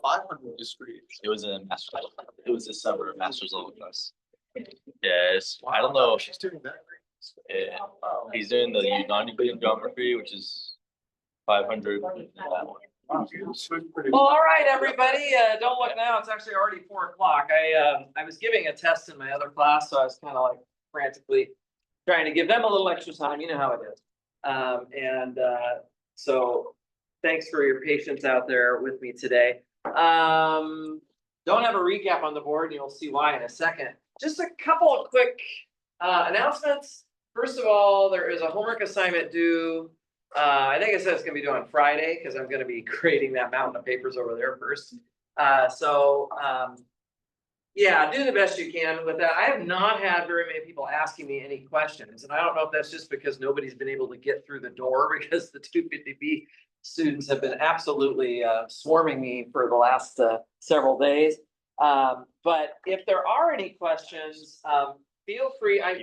500 discrete. It was a master. It was a summer master's level class. Yes, I don't know. She's doing that. Yeah, he's doing the non-Euclidean geometry, which is 500. Well, all right, everybody, don't look now. It's actually already 4 o'clock. I was giving a test in my other class, so I was kind of like frantically trying to give them a little extra time. You know how it is. So thanks for your patience out there with me today. Don't have a recap on the board, and you'll see why in a second. Just a couple of quick announcements. First of all, there is a homework assignment due. I think it says it's gonna be due on Friday because I'm gonna be creating that mountain of papers over there first. Yeah, do the best you can with that. I have not had very many people asking me any questions, and I don't know if that's just because nobody's been able to get through the door because the 250B students have been absolutely swarming me for the last several days. But if there are any questions, feel free. Has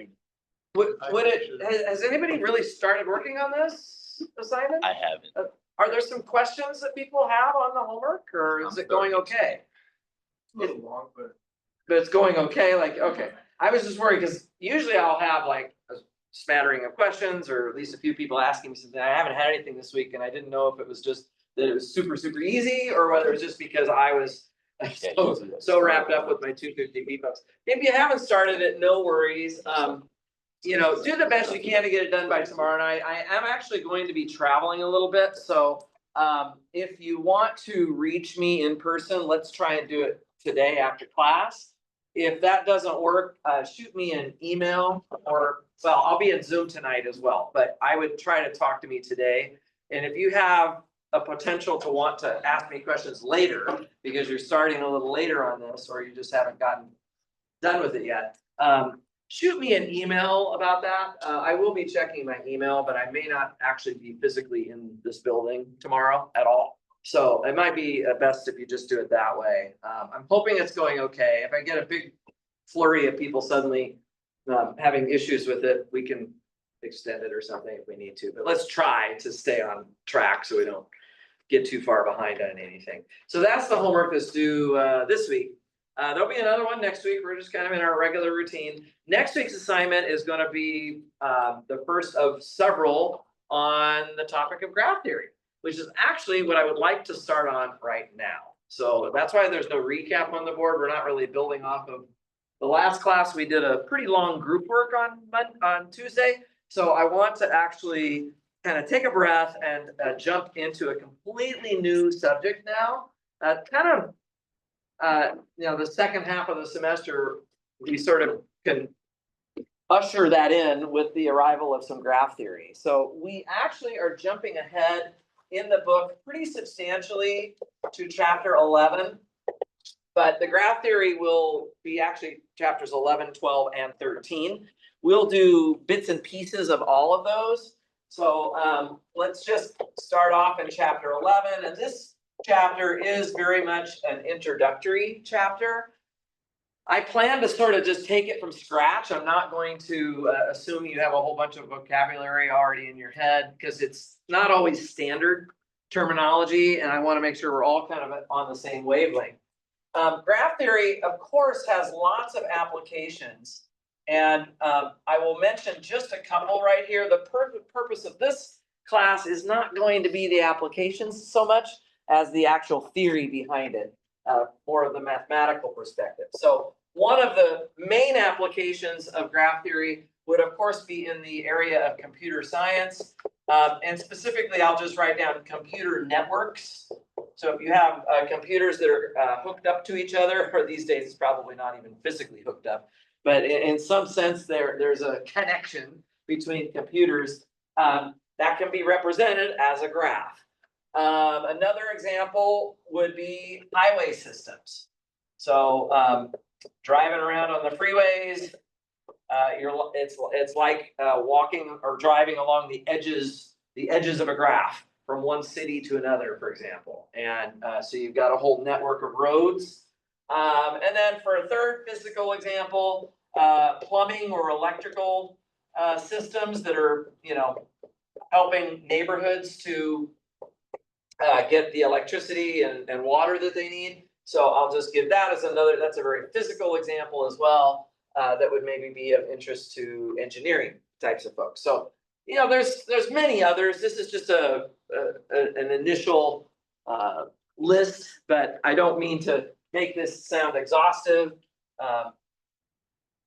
anybody really started working on this assignment? I haven't. Are there some questions that people have on the homework, or is it going okay? A little long, but. But it's going okay, like, okay. I was just worried because usually I'll have like a smattering of questions or at least a few people asking me something. I haven't had anything this week and I didn't know if it was just that it was super, super easy or whether it was just because I was so wrapped up with my 250B books. If you haven't started it, no worries. You know, do the best you can to get it done by tomorrow night. I am actually going to be traveling a little bit. So if you want to reach me in person, let's try and do it today after class. If that doesn't work, shoot me an email or, well, I'll be in Zoom tonight as well, but I would try to talk to me today. And if you have a potential to want to ask me questions later, because you're starting a little later on this, or you just haven't gotten done with it yet, shoot me an email about that. I will be checking my email, but I may not actually be physically in this building tomorrow at all. So it might be best if you just do it that way. I'm hoping it's going okay. If I get a big flurry of people suddenly having issues with it, we can extend it or something if we need to. But let's try to stay on track so we don't get too far behind on anything. So that's the homework that's due this week. There'll be another one next week. We're just kind of in our regular routine. Next week's assignment is going to be the first of several on the topic of graph theory, which is actually what I would like to start on right now. So that's why there's no recap on the board. We're not really building off of the last class. We did a pretty long group work on Tuesday. So I want to actually kind of take a breath and jump into a completely new subject now. You know, the second half of the semester, we sort of can usher that in with the arrival of some graph theory. So we actually are jumping ahead in the book pretty substantially to chapter 11, but the graph theory will be actually chapters 11, 12, and 13. We'll do bits and pieces of all of those. So let's just start off in chapter 11, and this chapter is very much an introductory chapter. I plan to sort of just take it from scratch. I'm not going to assume you have a whole bunch of vocabulary already in your head because it's not always standard terminology, and I want to make sure we're all kind of on the same wavelength. Graph theory, of course, has lots of applications, and I will mention just a couple right here. The purpose of this class is not going to be the applications so much as the actual theory behind it, more of the mathematical perspective. So one of the main applications of graph theory would, of course, be in the area of computer science. And specifically, I'll just write down computer networks. So if you have computers that are hooked up to each other, or these days it's probably not even physically hooked up, but in some sense there's a connection between computers that can be represented as a graph. Another example would be highway systems. So driving around on the freeways, it's like walking or driving along the edges of a graph from one city to another, for example. And so you've got a whole network of roads. And then for a third physical example, plumbing or electrical systems that are, you know, helping neighborhoods to get the electricity and water that they need. So I'll just give that as another, that's a very physical example as well, that would maybe be of interest to engineering types of folks. So, you know, there's many others. This is just an initial list, but I don't mean to make this sound exhaustive.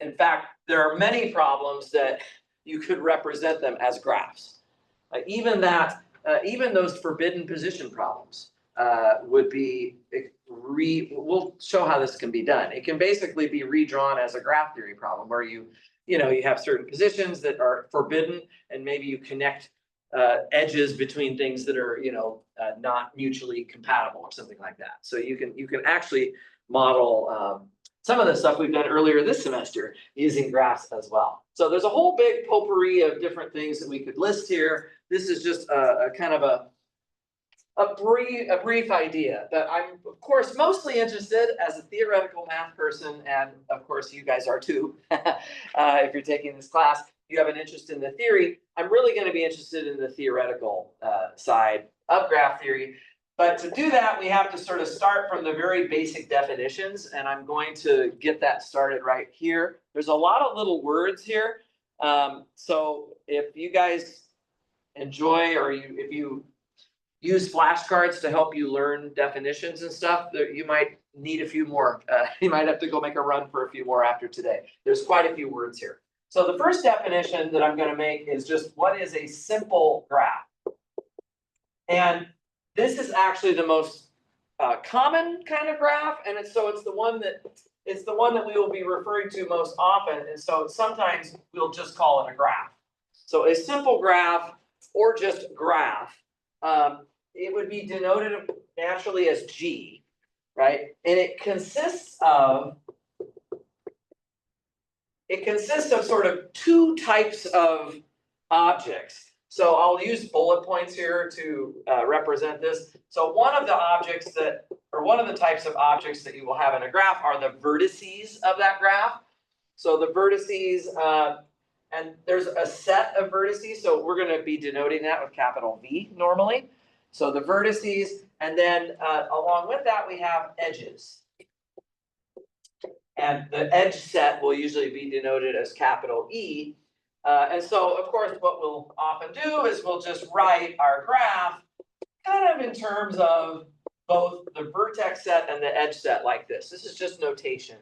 In fact, there are many problems that you could represent them as graphs. Even those forbidden position problems would be we'll show how this can be done. It can basically be redrawn as a graph theory problem where you have certain positions that are forbidden, and maybe you connect edges between things that are not mutually compatible or something like that. So you can actually model some of the stuff we've done earlier this semester using graphs as well. So there's a whole big potpourri of different things that we could list here. This is just a kind of a brief idea, but I'm of course mostly interested as a theoretical math person, and of course you guys are too. If you're taking this class, you have an interest in the theory. I'm really going to be interested in the theoretical side of graph theory. But to do that, we have to sort of start from the very basic definitions, and I'm going to get that started right here. There's a lot of little words here. So if you guys enjoy, or if you use flashcards to help you learn definitions and stuff, you might need a few more. You might have to go make a run for a few more after today. There's quite a few words here. So the first definition that I'm going to make is just what is a simple graph. And this is actually the most common kind of graph, and it's the one that we will be referring to most often, and so sometimes we'll just call it a graph. So a simple graph, or just graph, it would be denoted naturally as G, right? And it consists of sort of two types of objects. So I'll use bullet points here to represent this. So one of the types of objects that you will have in a graph are the vertices of that graph. So the vertices, and there's a set of vertices, so we're going to be denoting that with capital V normally. So the vertices, and then along with that we have edges. And the edge set will usually be denoted as capital E. And so, of course, what we'll often do is we'll just write our graph kind of in terms of both the vertex set and the edge set like this. This is just notation.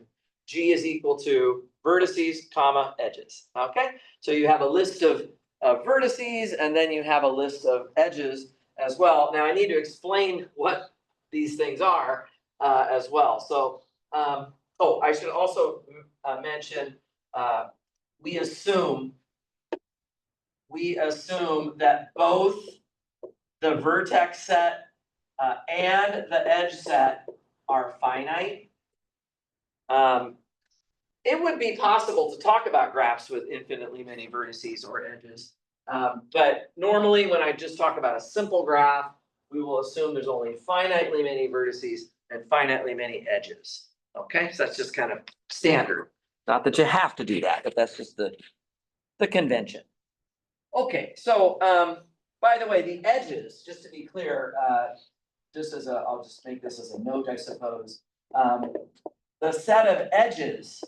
G is equal to vertices, comma, edges. Okay? So you have a list of vertices, and then you have a list of edges as well. Now, I need to explain what these things are as well. So, I should also mention, we assume that both the vertex set and the edge set are finite. It would be possible to talk about graphs with infinitely many vertices or edges. But normally when I just talk about a simple graph, we will assume there's only finitely many vertices and finitely many edges. Okay, so that's just kind of standard. Not that you have to do that, but that's just the convention. Okay, so by the way, the edges, just to be clear, I'll just make this as a note, I suppose. The set of edges,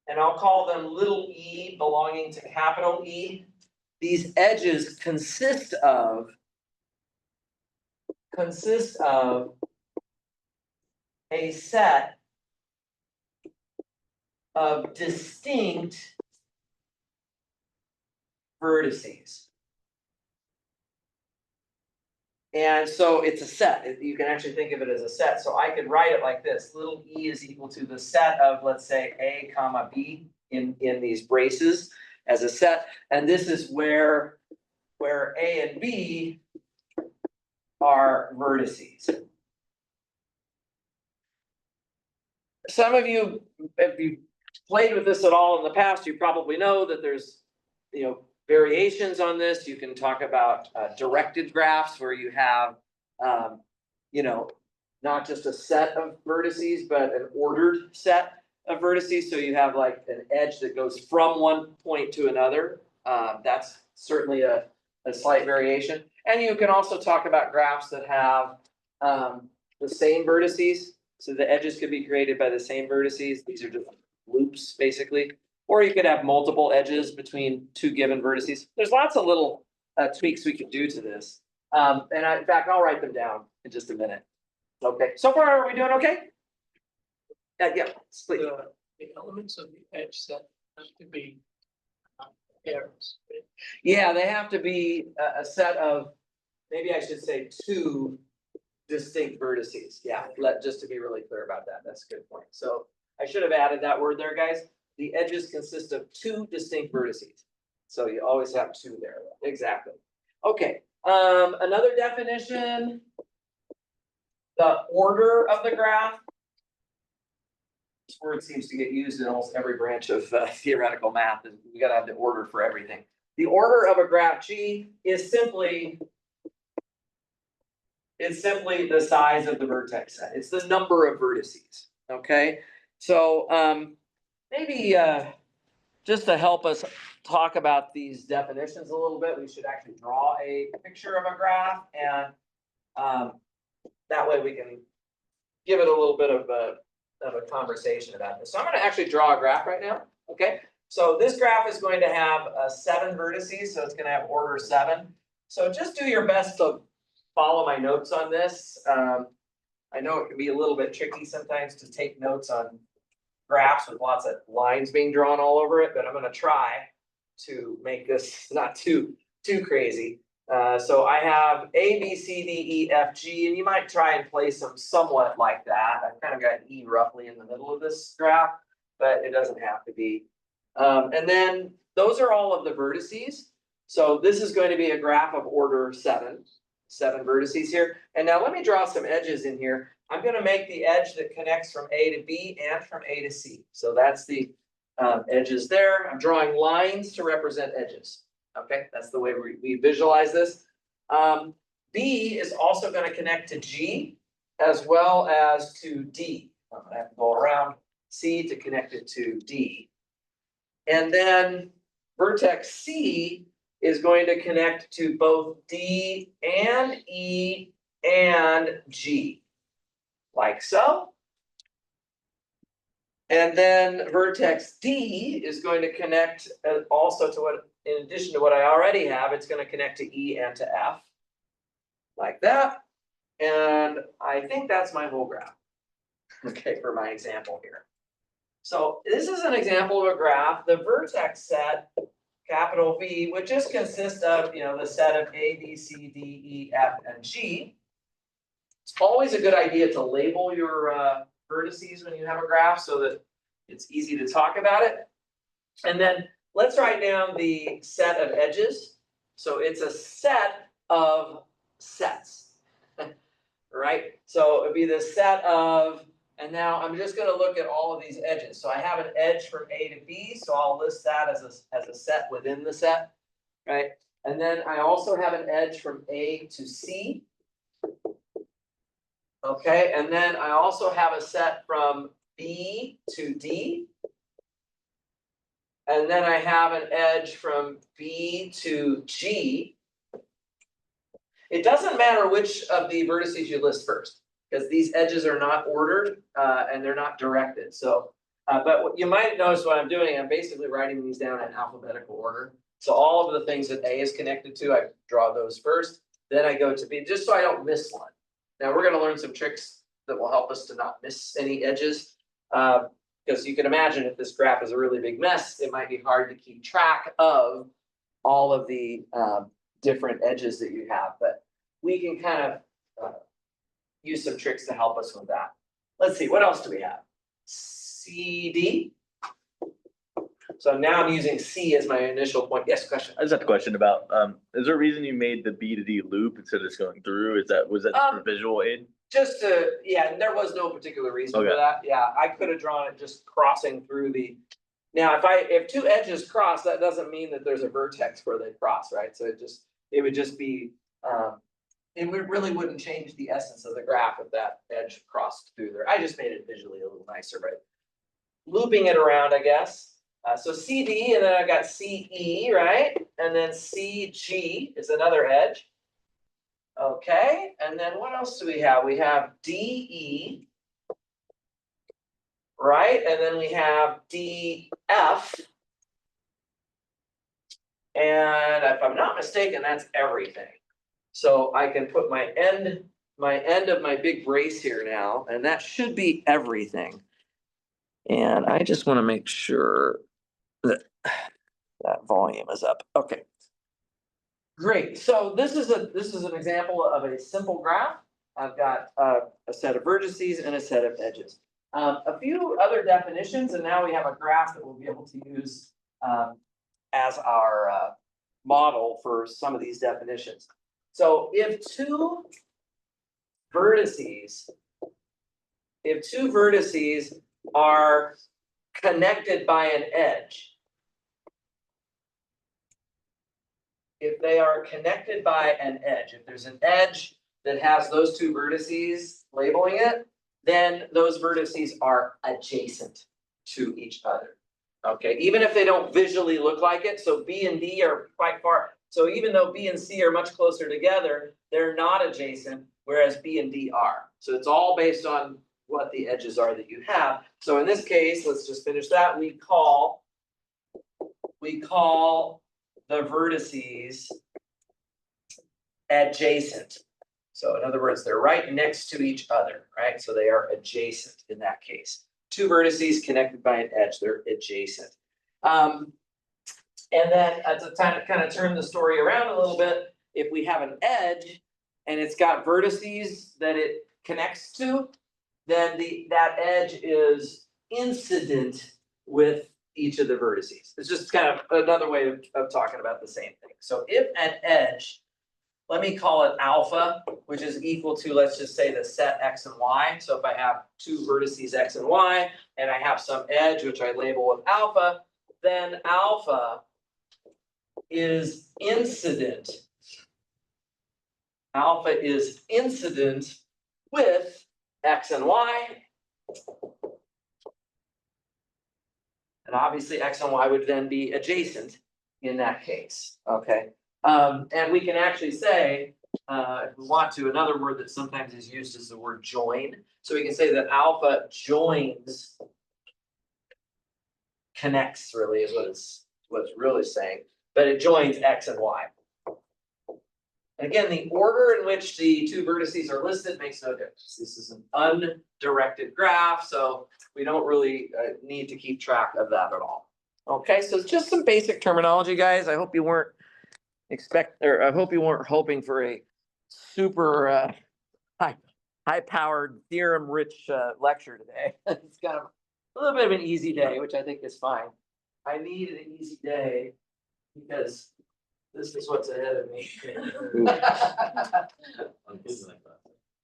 and I'll call them little e belonging to capital E. These edges consist of a set of distinct vertices. And so it's a set. You can actually think of it as a set. So I could write it like this. Little e is equal to the set of, let's say, A comma B in these braces as a set. And this is where A and B are vertices. Some of you, if you played with this at all in the past, you probably know that there's, variations on this. You can talk about directed graphs where you have, not just a set of vertices, but an ordered set of vertices. So you have like an edge that goes from one point to another. That's certainly a slight variation. And you can also talk about graphs that have the same vertices. So the edges could be created by the same vertices. These are just loops, basically. Or you could have multiple edges between two given vertices. There's lots of little tweaks we could do to this. In fact, I'll write them down in just a minute. Okay, so far, are we doing okay? Yeah, please. The elements of the edge set have to be pairs. Right? Yeah, they have to be a set of, maybe I should say two distinct vertices. Yeah, just to be really clear about that. That's a good point. So I should have added that word there, guys. The edges consist of two distinct vertices. So you always have two there. Exactly. Okay, another definition. The order of the graph. This word seems to get used in almost every branch of theoretical math. We gotta have the order for everything. The order of a graph G is simply the size of the vertex set. It's the number of vertices, okay? So maybe just to help us talk about these definitions a little bit, we should actually draw a picture of a graph, and that way we can give it a little bit of a conversation about this. So I'm gonna actually draw a graph right now, okay? So this graph is going to have 7 vertices, so it's gonna have order 7. So just do your best to follow my notes on this. I know it can be a little bit tricky sometimes to take notes on graphs with lots of lines being drawn all over it, but I'm gonna try to make this not too crazy. So I have A, B, C, D, E, F, G, and you might try and place them somewhat like that. I've kind of got E roughly in the middle of this graph, but it doesn't have to be. And then those are all of the vertices. So this is going to be a graph of order 7 vertices here. And now let me draw some edges in here. I'm going to make the edge that connects from A to B and from A to C. So that's the edges there. I'm drawing lines to represent edges. Okay, that's the way we visualize this. B is also going to connect to G as well as to D. I'm going to have to go around C to connect it to D. And then vertex C is going to connect to both D and E and G, like so. And then vertex D is going to connect also to what, in addition to what I already have, it's going to connect to E and to F, like that. And I think that's my whole graph, okay, for my example here. So this is an example of a graph. The vertex set, capital V, would just consist of, the set of A, B, C, D, E, F, and G. It's always a good idea to label your vertices when you have a graph so that it's easy to talk about it. And then let's write down the set of edges. So it's a set of sets, right? So it'd be the set of, and now I'm just gonna look at all of these edges. So I have an edge from A to B, so I'll list that as a set within the set, right? And then I also have an edge from A to C. Okay, and then I also have a set from B to D. And then I have an edge from B to G. It doesn't matter which of the vertices you list first, because these edges are not ordered and they're not directed. So, but what you might notice what I'm doing, I'm basically writing these down in alphabetical order. So all of the things that A is connected to, I draw those first. Then I go to B, just so I don't miss one. Now we're going to learn some tricks that will help us to not miss any edges. Because you can imagine if this graph is a really big mess, it might be hard to keep track of all of the different edges that you have. But we can kind of use some tricks to help us with that. Let's see, what else do we have? CD. So now I'm using C as my initial point. Yes, question. I just have a question about, is there a reason you made the B to D loop instead of just going through? Was that just for visual aid? Just to, yeah, there was no particular reason for Okay. that. Yeah, I could have drawn it just crossing through the. Now, if two edges cross, that doesn't mean that there's a vertex where they cross, right? So it would just be, really wouldn't change the essence of the graph if that edge crossed through there. I just made it visually a little nicer, but looping it around, I guess. So CD, and then I've got CE, right? And then CG is another edge. Okay, and then what else do we have? We have DE. Right, and then we have DF. And if I'm not mistaken, that's everything. So I can put my end of my big brace here now, and that should be everything. And I just want to make sure that that volume is up. Okay. Great. So this is an example of a simple graph. I've got a set of vertices and a set of edges. A few other definitions, and now we have a graph that we'll be able to use as our model for some of these definitions. So if two vertices are connected by an edge, if they are connected by an edge, if there's an edge that has those two vertices labeling it, then those vertices are adjacent to each other. Okay, even if they don't visually look like it, so B and D are quite far. So even though B and C are much closer together, they're not adjacent, whereas B and D are. So it's all based on what the edges are that you have. So in this case, let's just finish that. We call the vertices adjacent. So in other words, they're right next to each other, right? So they are adjacent in that case. Two vertices connected by an edge, they're adjacent. And then to kind of turn the story around a little bit, if we have an edge and it's got vertices that it connects to, then that edge is incident with each of the vertices. It's just kind of another way of talking about the same thing. So if an edge, let me call it alpha, which is equal to, let's just say, the set X and Y. So if I have two vertices X and Y, and I have some edge, which I label with alpha, then alpha is incident. Alpha is incident with X and Y. And obviously X and Y would then be adjacent in that case, okay? And we can actually say, if we want to, another word that sometimes is used is the word join. So we can say that alpha joins, connects really is what it's really saying, but it joins X and Y. And again, the order in which the two vertices are listed makes no difference. This is an undirected graph, so we don't really need to keep track of that at all. Okay, so just some basic terminology, guys. I hope you weren't hoping for a super high-powered theorem-rich lecture today. It's kind of a little bit of an easy day, which I think is fine. I need an easy day because this is what's ahead of me.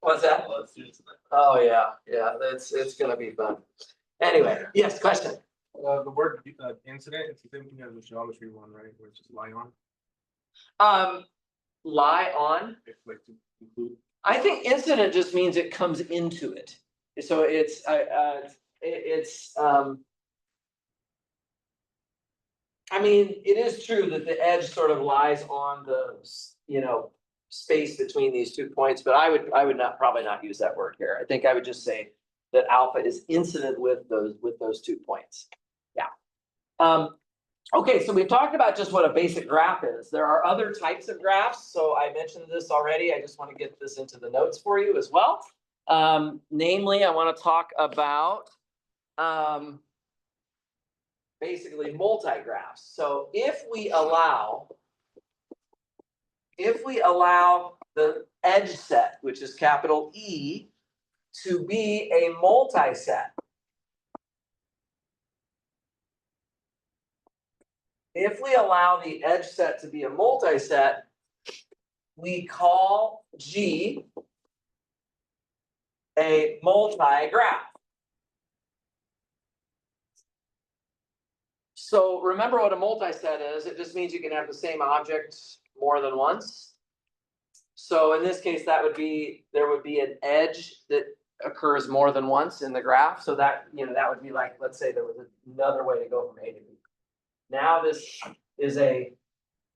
What's that? Oh, yeah, it's gonna be fun. Anyway, yes, question. The word incident, it's the same thing as the geometry one, right, which is lie on, Lie on. if like to include. I think incident just means it comes into it. So it's I mean, it is true that the edge sort of lies on the, space between these 2 points, but I would probably not use that word here. I think I would just say that alpha is incident with those 2 points. Yeah. Okay, so we've talked about just what a basic graph is. There are other types of graphs. So I mentioned this already. I just want to get this into the notes for you as well. Namely, I want to talk about basically multigraphs. So if we allow the edge set, which is capital E, to be a multiset. If we allow the edge set to be a multiset, we call G a multigraph. So remember what a multiset is. It just means you can have the same object more than once. So in this case, there would be an edge that occurs more than once in the graph. So that would be like, let's say there was another way to go from A to B. Now this is a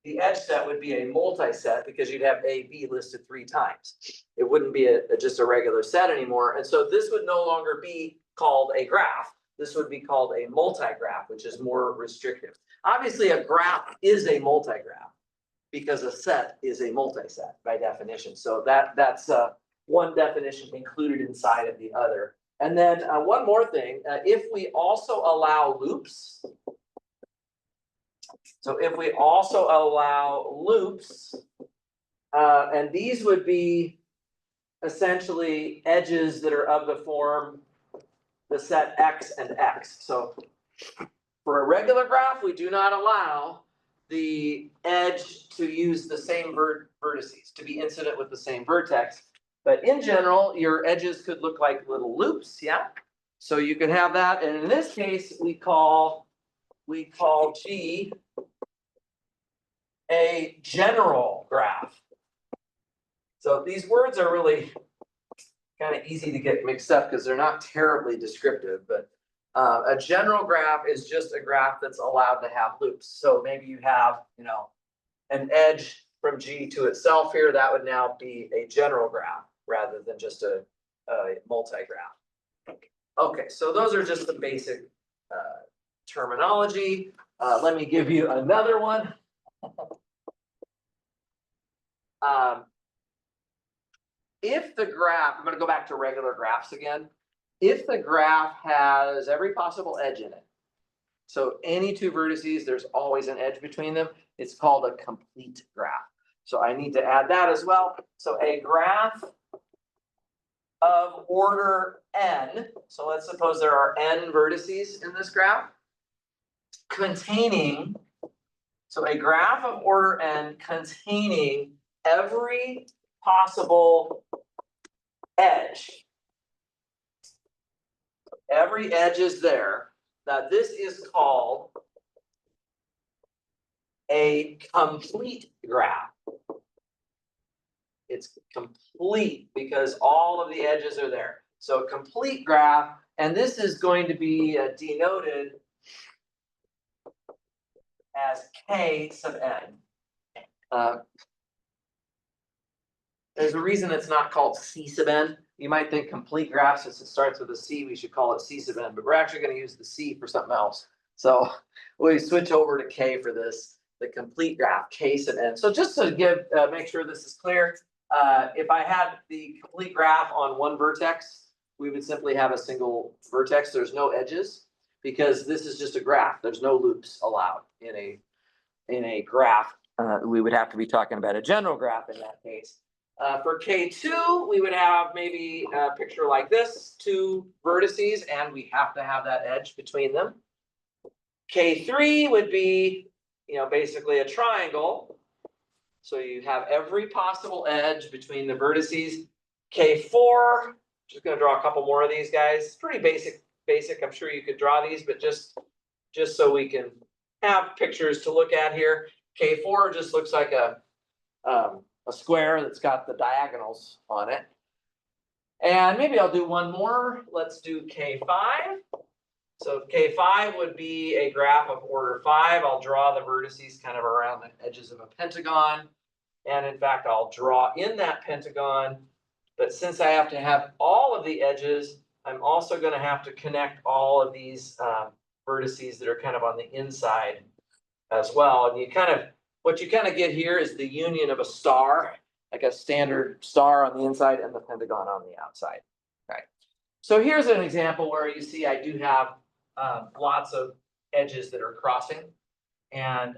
the edge set would be a multi-set because you'd have A, B listed 3 times. It wouldn't be just a regular set anymore. And so this would no longer be called a graph. This would be called a multi-graph, which is more restrictive. Obviously, a graph is a multi-graph because a set is a multi-set by definition. So that's one definition included inside of the other. And then one more thing, if we also allow loops. So if we also allow loops, and these would be essentially edges that are of the form the set X and X. So for a regular graph, we do not allow the edge to use the same vertices, to be incident with the same vertex. But in general, your edges could look like little loops, yeah? So you could have that, and in this case, we call G a general graph. So these words are really kind of easy to get mixed up because they're not terribly descriptive, but a general graph is just a graph that's allowed to have loops. So maybe you have, an edge from G to itself here, that would now be a general graph rather than just a multi-graph. Okay, so those are just the basic terminology. Let me give you another one. If the graph, I'm going to go back to regular graphs again. If the graph has every possible edge in it, so any 2 vertices, there's always an edge between them, it's called a complete graph. So I need to add that as well. So a graph of order n, so let's suppose there are n vertices in this graph, containing, so a graph of order n containing every possible edge. Every edge is there. Now this is called a complete graph. It's complete because all of the edges are there. So a complete graph, and this is going to be denoted as K sub n. There's a reason it's not called C sub n. You might think complete graph, since it starts with a C, we should call it C sub n, but we're actually going to use the C for something else. So we switch over to K for this, the complete graph, K sub n. So just to make sure this is clear, if I had the complete graph on one vertex, we would simply have a single vertex. There's no edges because this is just a graph. There's no loops allowed in a graph. We would have to be talking about a general graph in that case. For K2, we would have maybe a picture like this, 2 vertices, and we have to have that edge between them. K3 would be, basically a triangle. So you have every possible edge between the vertices. K4, just going to draw a couple more of these guys. Pretty basic. I'm sure you could draw these, but just so we can have pictures to look at here. K4 just looks like a square that's got the diagonals on it. And maybe I'll do one more. Let's do K5. So K5 would be a graph of order 5. I'll draw the vertices kind of around the edges of a pentagon. And in fact, I'll draw in that pentagon. But since I have to have all of the edges, I'm also going to have to connect all of these vertices that are kind of on the inside as well. And what you kind of get here is the union of a star, like a standard star on the inside and the pentagon on the outside. Right. So here's an example where you see I do have lots of edges that are crossing, and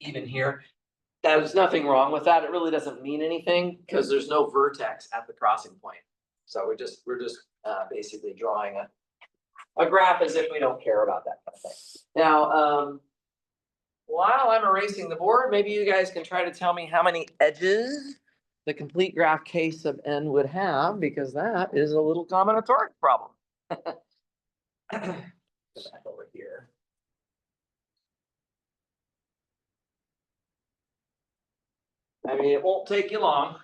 even here, there's nothing wrong with that. It really doesn't mean anything because there's no vertex at the crossing point. So we're just basically drawing a graph as if we don't care about that kind of thing. Now, while I'm erasing the board, maybe you guys can try to tell me how many edges the complete graph K sub n would have, because that is a little combinatoric problem. Go back over here. I mean, it won't take you long.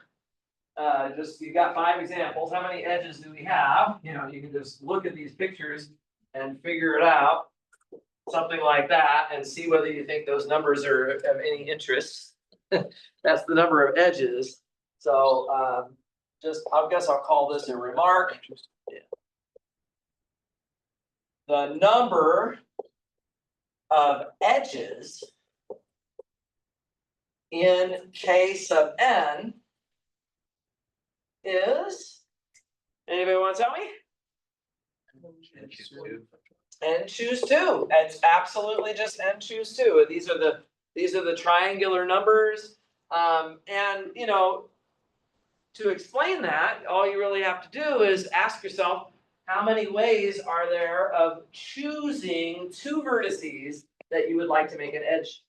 You got 5 examples. How many edges do we have? You can just look at these pictures and figure it out. something like that and see whether you think those numbers are of any interest. That's the number of edges. So, I guess I'll call this a remark. The number of edges in K sub n is, anybody want to tell me? N choose two. It's absolutely just n choose two. These are the triangular numbers. And you know, to explain that, all you really have to do is ask yourself, how many ways are there of choosing two vertices that you would like to make an edge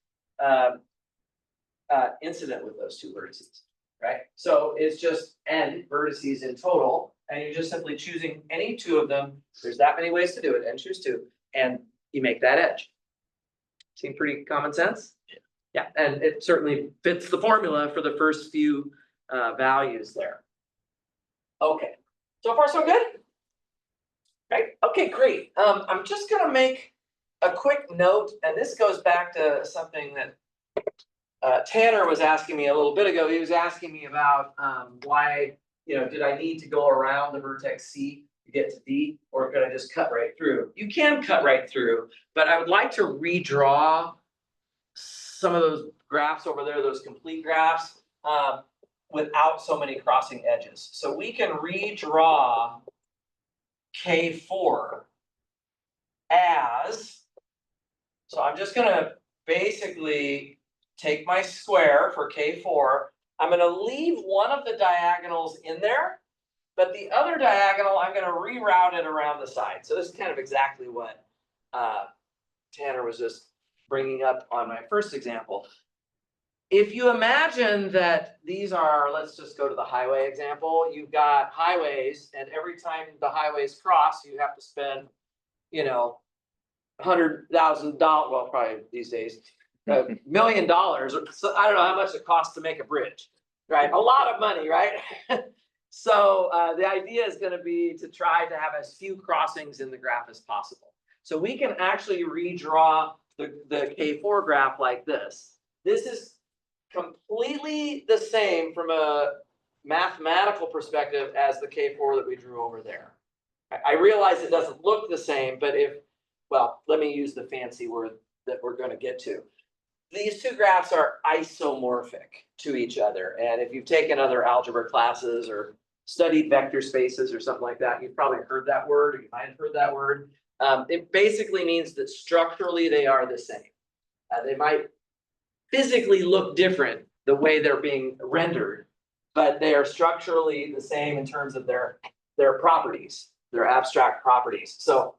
incident with those two vertices, right? So it's just n vertices in total, and you're just simply choosing any two of them. There's that many ways to do it, and choose two, and you make that edge. Seem pretty common sense? Yeah, and it certainly fits the formula for the first few values there. Okay, so far so good? Right, okay, great. I'm just gonna make a quick note, and this goes back to something that Tanner was asking me a little bit ago. He was asking me about why, you know, did I need to go around the vertex C to get to D, or could I just cut right through? You can cut right through, but I would like to redraw some of those graphs over there, those complete graphs, without so many crossing edges. So we can redraw K4 as, so I'm just gonna basically take my square for K4. I'm gonna leave one of the diagonals in there, but the other diagonal, I'm gonna reroute it around the side. So this is kind of exactly what Tanner was just bringing up on my first example. If you imagine that these are, let's just go to the highway example. You've got highways, and every time the highways cross, you have to spend, you know, $100,000, well, probably these days, $1 million. So I don't know how much it costs to make a bridge, right? A lot of money, right? So the idea is going to be to try to have as few crossings in the graph as possible. So we can actually redraw the K4 graph like this. This is completely the same from a mathematical perspective as the K4 that we drew over there. I realize it doesn't look the same, but well, let me use the fancy word that we're going to get to. These two graphs are isomorphic to each other. And if you've taken other algebra classes or studied vector spaces or something like that, you've probably heard that word, or you might have heard that word. It basically means that structurally they are the same. They might physically look different the way they're being rendered, but they are structurally the same in terms of their properties, their abstract properties. So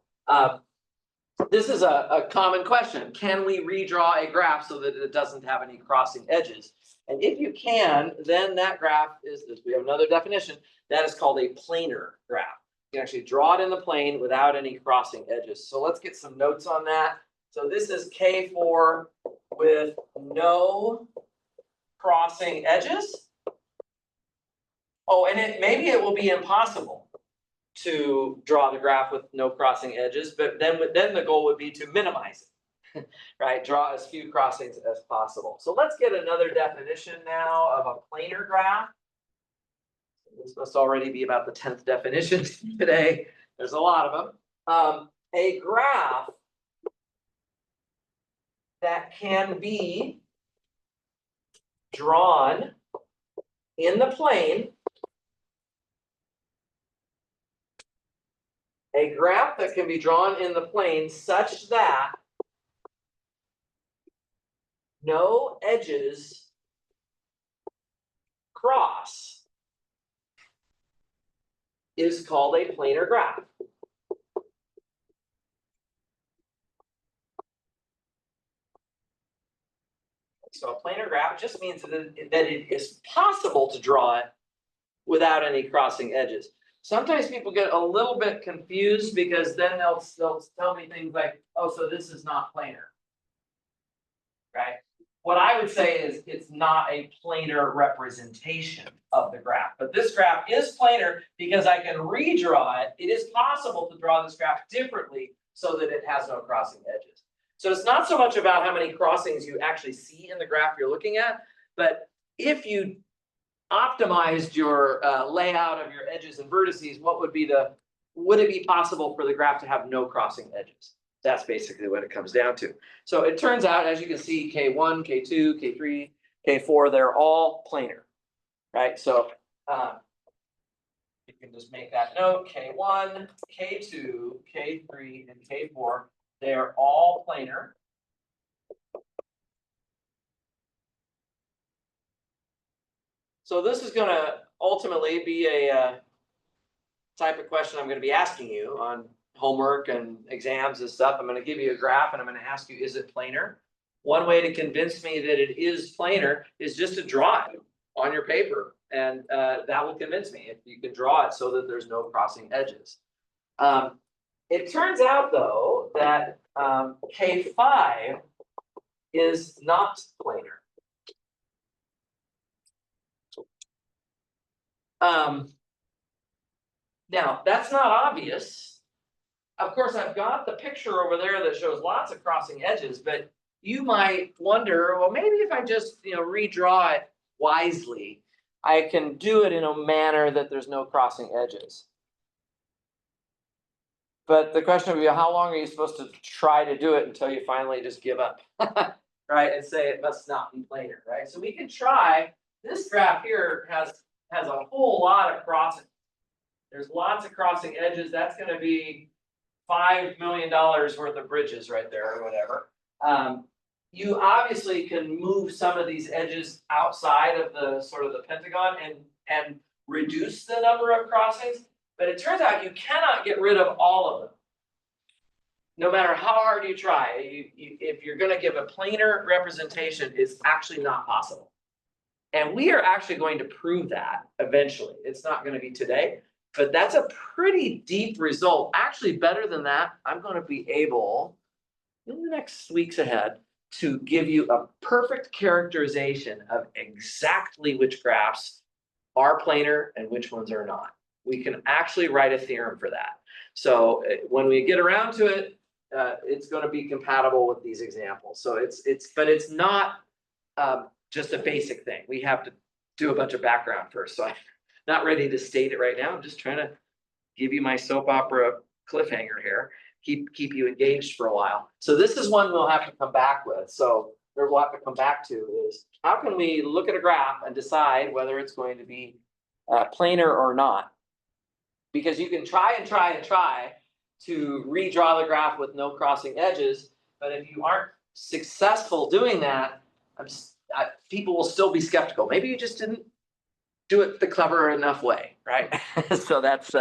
this is a common question. Can we redraw a graph so that it doesn't have any crossing edges? And if you can, then that graph is, we have another definition, that is called a planar graph. You can actually draw it in the plane without any crossing edges. So let's get some notes on that. So this is K4 with no crossing edges. Oh, and maybe it will be impossible to draw the graph with no crossing edges, but then the goal would be to minimize it, right? Draw as few crossings as possible. So let's get another definition now of a planar graph. This must already be about the 10th definition today. There's a lot of them. A graph that can be drawn in the plane. A graph that can be drawn in the plane such that no edges cross is called a planar graph. So a planar graph just means that it is possible to draw it without any crossing edges. Sometimes people get a little bit confused because then they'll tell me things like, oh, so this is not planar, right? What I would say is it's not a planar representation of the graph, but this graph is planar because I can redraw it. It is possible to draw this graph differently so that it has no crossing edges. So it's not so much about how many crossings you actually see in the graph you're looking at, but if you optimized your layout of your edges and vertices, would it be possible for the graph to have no crossing edges? That's basically what it comes down to. So it turns out, as you can see, K1, K2, K3, K4, they're all planar, right? So you can just make that note, K1, K2, K3, and K4, they are all planar. So this is gonna ultimately be a type of question I'm gonna be asking you on homework and exams and stuff. I'm gonna give you a graph and I'm gonna ask you, is it planar? One way to convince me that it is planar is just to draw it on your paper. And that will convince me if you can draw it so that there's no crossing edges. It turns out though that K5 is not planar. Now, that's not obvious. Of course, I've got the picture over there that shows lots of crossing edges, but you might wonder, well, maybe if I just, redraw it wisely, I can do it in a manner that there's no crossing edges. But the question would be, how long are you supposed to try to do it until you finally just give up, right? And say it must not be planar, right? So we can try. This graph here has a whole lot of crossing. There's lots of crossing edges. That's going to be $5 million worth of bridges right there, or whatever. You obviously can move some of these edges outside of the sort of the pentagon and reduce the number of crossings, but it turns out you cannot get rid of all of them. No matter how hard you try, if you're going to give a planar representation, it's actually not possible. And we are actually going to prove that eventually. It's not going to be today, but that's a pretty deep result. Actually, better than that, I'm going to be able, in the next weeks ahead, to give you a perfect characterization of exactly which graphs are planar and which ones are not. We can actually write a theorem for that. So when we get around to it, it's going to be compatible with these examples. So but it's not just a basic thing. We have to do a bunch of background first. So I'm not ready to state it right now. I'm just trying to give you my soap opera cliffhanger here. Keep you engaged for a while. So this is one we'll have to come back with. So what we'll have to come back to is, how can we look at a graph and decide whether it's going to be planar or not? Because you can try and try and try to redraw the graph with no crossing edges, but if you aren't successful doing that, people will still be skeptical. Maybe you just didn't do it the clever enough way, right? So that's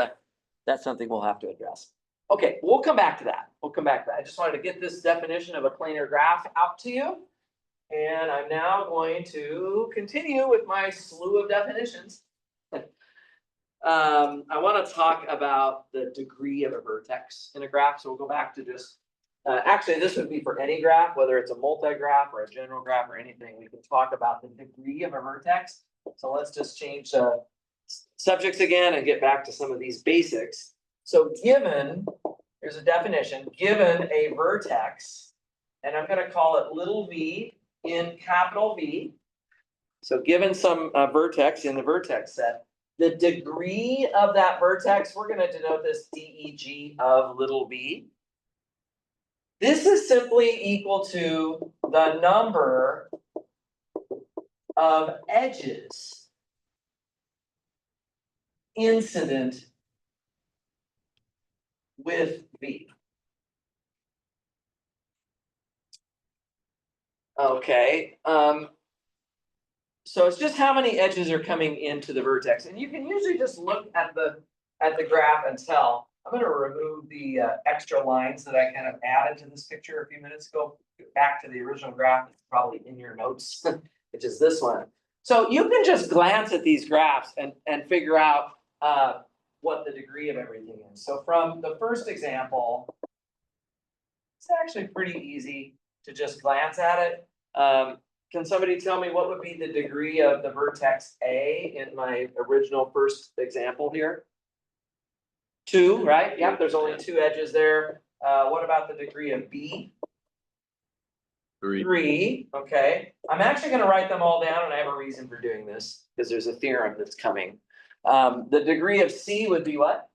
something we'll have to address. Okay, we'll come back to that. I just wanted to get this definition of a planar graph out to you. And I'm now going to continue with my slew of definitions. I want to talk about the degree of a vertex in a graph. So we'll go back to just, actually this would be for any graph, whether it's a multi-graph or a general graph or anything. We can talk about the degree of a vertex. So let's just change subjects again and get back to some of these basics. So here's a definition, given a vertex, and I'm going to call it little v in capital V. So given some vertex in the vertex set, the degree of that vertex, we're going to denote this DEG of little v. This is simply equal to the number of edges incident with V. Okay, so it's just how many edges are coming into the vertex, and you can usually just look at the graph and tell. I'm going to remove the extra lines that I kind of added to this picture a few minutes ago. Back to the original graph, it's probably in your notes, which is this one. So you can just glance at these graphs and figure out what the degree of everything is. So from the first example, it's actually pretty easy to just glance at it. Can somebody tell me what would be the degree of the vertex A in my original first example here? 2, right? Yep, there's only 2 edges there. What about the degree of B? 3. 3, okay. I'm actually gonna write them all down and I have a reason for doing this, because there's a theorem that's coming. The degree of C would be what?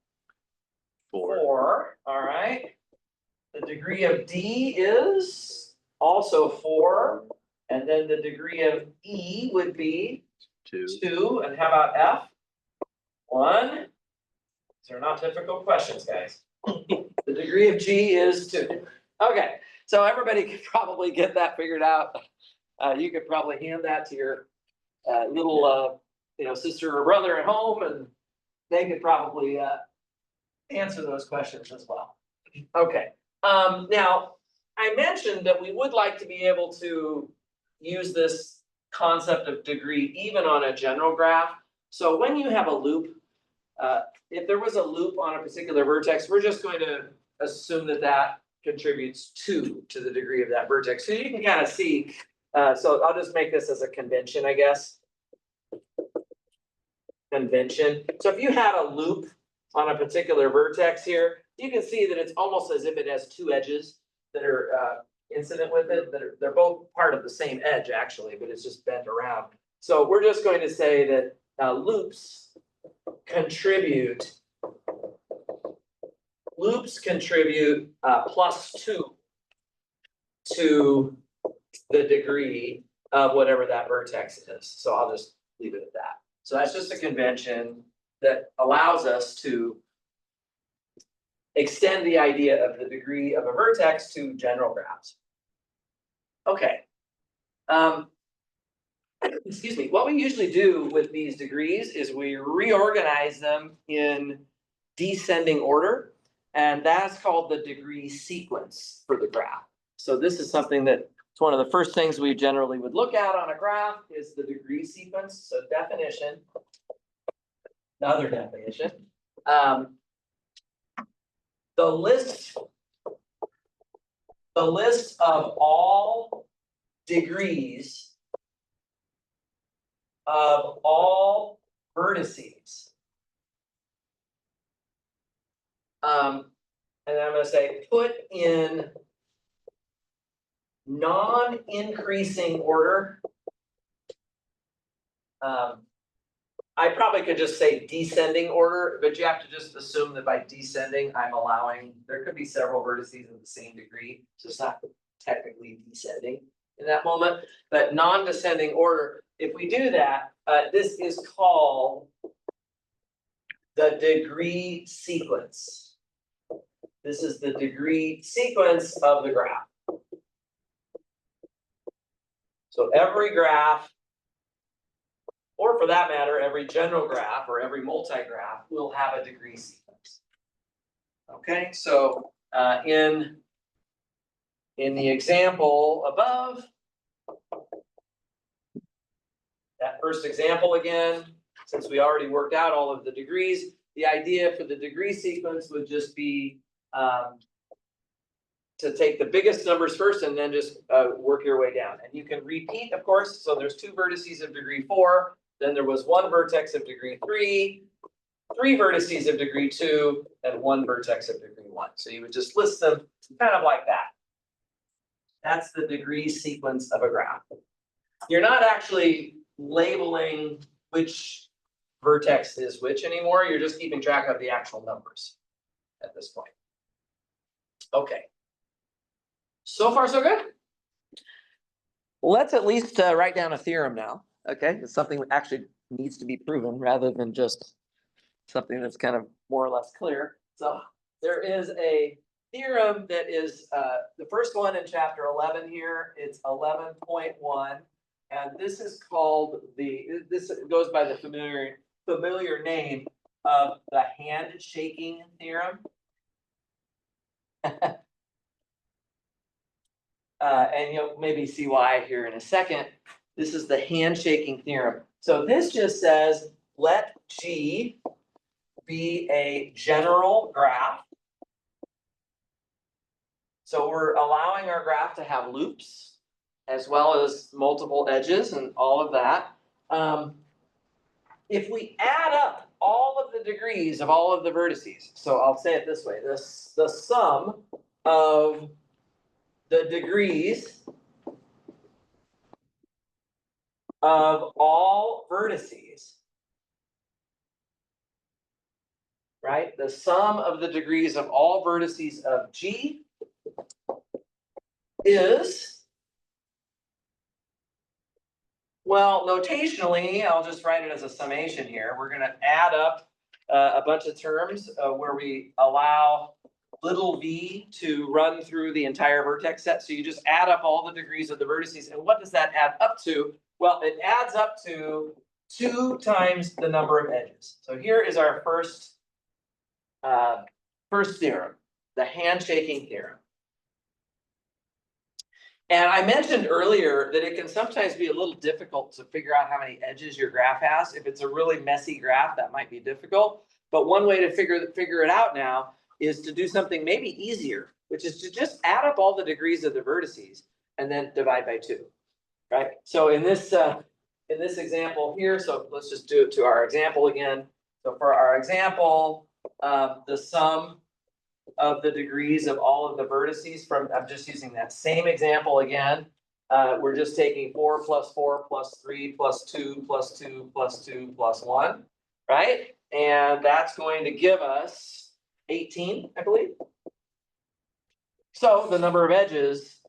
4. 4, all right. The degree of D is also 4, and then the degree of E would be 2. 2, and how about F? 1. These are not difficult questions, guys. The degree of G is 2. Okay, so everybody could probably get that figured out. You could probably hand that to your little sister or brother at home, and they could probably answer those questions as well. Okay, now, I mentioned that we would like to be able to use this concept of degree even on a general graph. So when you have a loop, if there was a loop on a particular vertex, we're just going to assume that that contributes 2 to the degree of that vertex. So you can kind of see, so I'll just make this as a convention, I guess. Convention. So if you had a loop on a particular vertex here, you can see that it's almost as if it has 2 edges that are incident with it, they're both part of the same edge actually, but it's just bent around. So we're just going to say that loops contribute +2 to the degree of whatever that vertex is. So I'll just leave it at that. So that's just a convention that allows us to extend the idea of the degree of a vertex to general graphs. Okay. Excuse me, what we usually do with these degrees is we reorganize them in descending order, and that's called the degree sequence for the graph. So this is something that it's one of the first things we generally would look at on a graph is the degree sequence. So definition, another definition. The list of all degrees of all vertices. And I'm gonna say put in non-increasing order. I probably could just say descending order, but you have to just assume that by descending, I'm allowing, there could be several vertices of the same degree, so it's not technically descending in that moment, but non-descending order. If we do that, this is called the degree sequence. This is the degree sequence of the graph. So every graph, or for that matter, every general graph or every multi-graph will have a degree sequence. Okay, so in the example above, that first example again, since we already worked out all of the degrees, the idea for the degree sequence would just be to take the biggest numbers first and then just work your way down. And you can repeat, of course, so there's 2 vertices of degree 4, then there was 1 vertex of degree 3, 3 vertices of degree 2, and 1 vertex of degree 1. So you would just list them kind of like that. That's the degree sequence of a graph. You're not actually labeling which vertex is which anymore, you're just keeping track of the actual numbers at this point. Okay. So far, so good? Let's at least write down a theorem now, okay? It's something that actually needs to be proven rather than just something that's kind of more or less clear. So there is a theorem that is the first one in chapter 11 here. It's 11.1, and this is called this goes by the familiar name of the handshaking theorem. And you'll maybe see why here in a second. This is the handshaking theorem. So this just says, let G be a general graph. So we're allowing our graph to have loops as well as multiple edges and all of that. If we add up all of the degrees of all of the vertices, so I'll say it this way, the sum of the degrees of all vertices, right? The sum of the degrees of all vertices of G is, well, notationally, I'll just write it as a summation here. We're gonna add up a bunch of terms where we allow little v to run through the entire vertex set. So you just add up all the degrees of the vertices. And what does that add up to? Well, it adds up to 2 times the number of edges. So here is our first theorem, the handshaking theorem. And I mentioned earlier that it can sometimes be a little difficult to figure out how many edges your graph has. If it's a really messy graph, that might be difficult. But one way to figure it out now is to do something maybe easier, which is to just add up all the degrees of the vertices and then divide by 2, right? So in this example here, so let's just do it to our example again. So for our example, the sum of the degrees of all of the vertices from, I'm just using that same example again. We're just taking 4 plus 4 plus 3 plus 2 plus 2 plus 2 plus 1, right? And that's going to give us 18, I believe. So the number of edges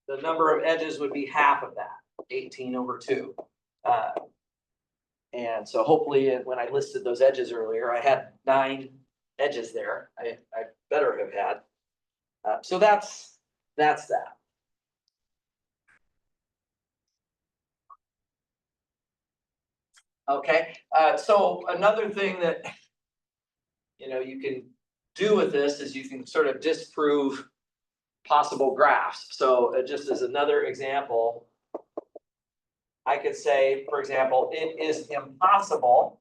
would be half of that, 18 over 2. And so hopefully when I listed those edges earlier, I had 9 edges there. I better have had. So that's that. Okay, so another thing that you can do with this is you can sort of disprove possible graphs. So just as another example, I could say, for example, it is impossible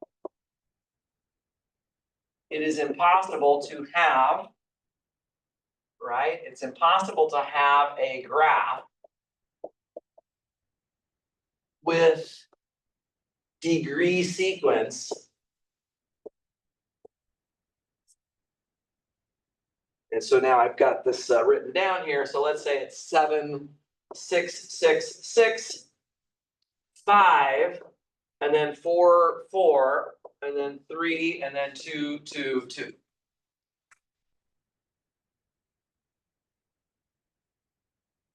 to have, right? It's impossible to have a graph with degree sequence and so now I've got this written down here. So let's say it's 7, 6, 6, 6, 5, and then 4, 4, and then 3, and then 2, 2, 2.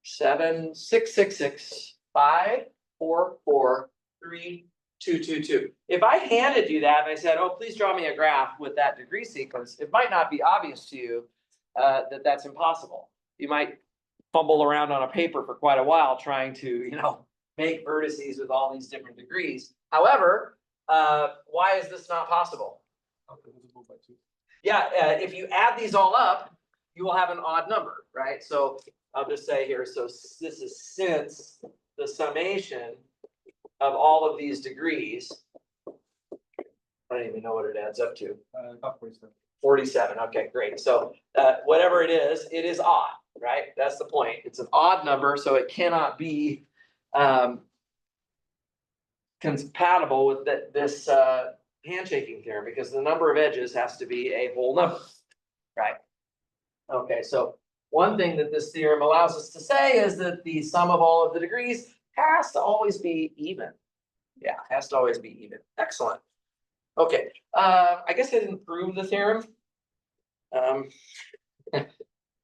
Seven, 6, 6, 6, 5, 4, 4, 3, 2, 2, 2. If I handed you that and I said, oh, please draw me a graph with that degree sequence, it might not be obvious to you that that's impossible. You might fumble around on a paper for quite a while trying to, make vertices with all these different degrees. However, why is this not possible? Yeah, if you add these all up, you will have an odd number, right? So I'll just say here, so this is since the summation of all of these degrees, I don't even know what it adds up to. About 47. 47, okay, great. So whatever it is odd, right? That's the point. It's an odd number, so it cannot be compatible with this handshaking theorem because the number of edges has to be a whole number, right? Okay, so one thing that this theorem allows us to say is that the sum of all of the degrees has to always be even. Yeah, has to always be even. Excellent. Okay, I guess I didn't prove the theorem.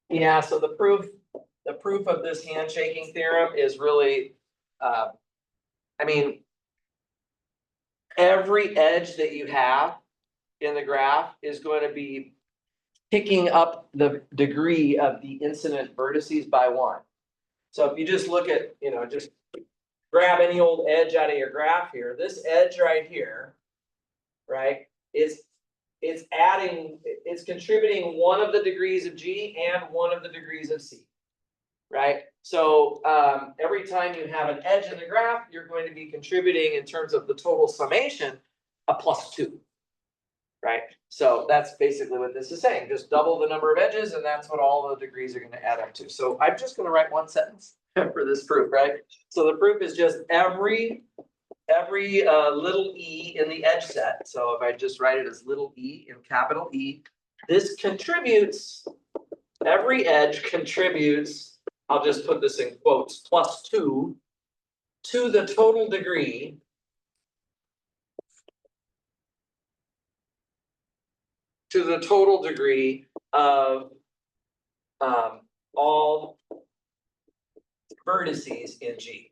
Yeah, so the proof of this handshaking theorem is really, every edge that you have in the graph is going to be picking up the degree of the incident vertices by 1. So if you just look at, just grab any old edge out of your graph here, this edge right here, right, it's contributing 1 of the degrees of G and 1 of the degrees of C, right? So every time you have an edge in the graph, you're going to be contributing in terms of the total summation, a +2, right? So that's basically what this is saying. Just double the number of edges, and that's what all the degrees are going to add up to. So I'm just going to write one sentence for this proof, right? So the proof is just every little e in the edge set. So if I just write it as little e in capital E, this contributes, every edge contributes, I'll just put this in quotes, +2 to the total degree of all vertices in G.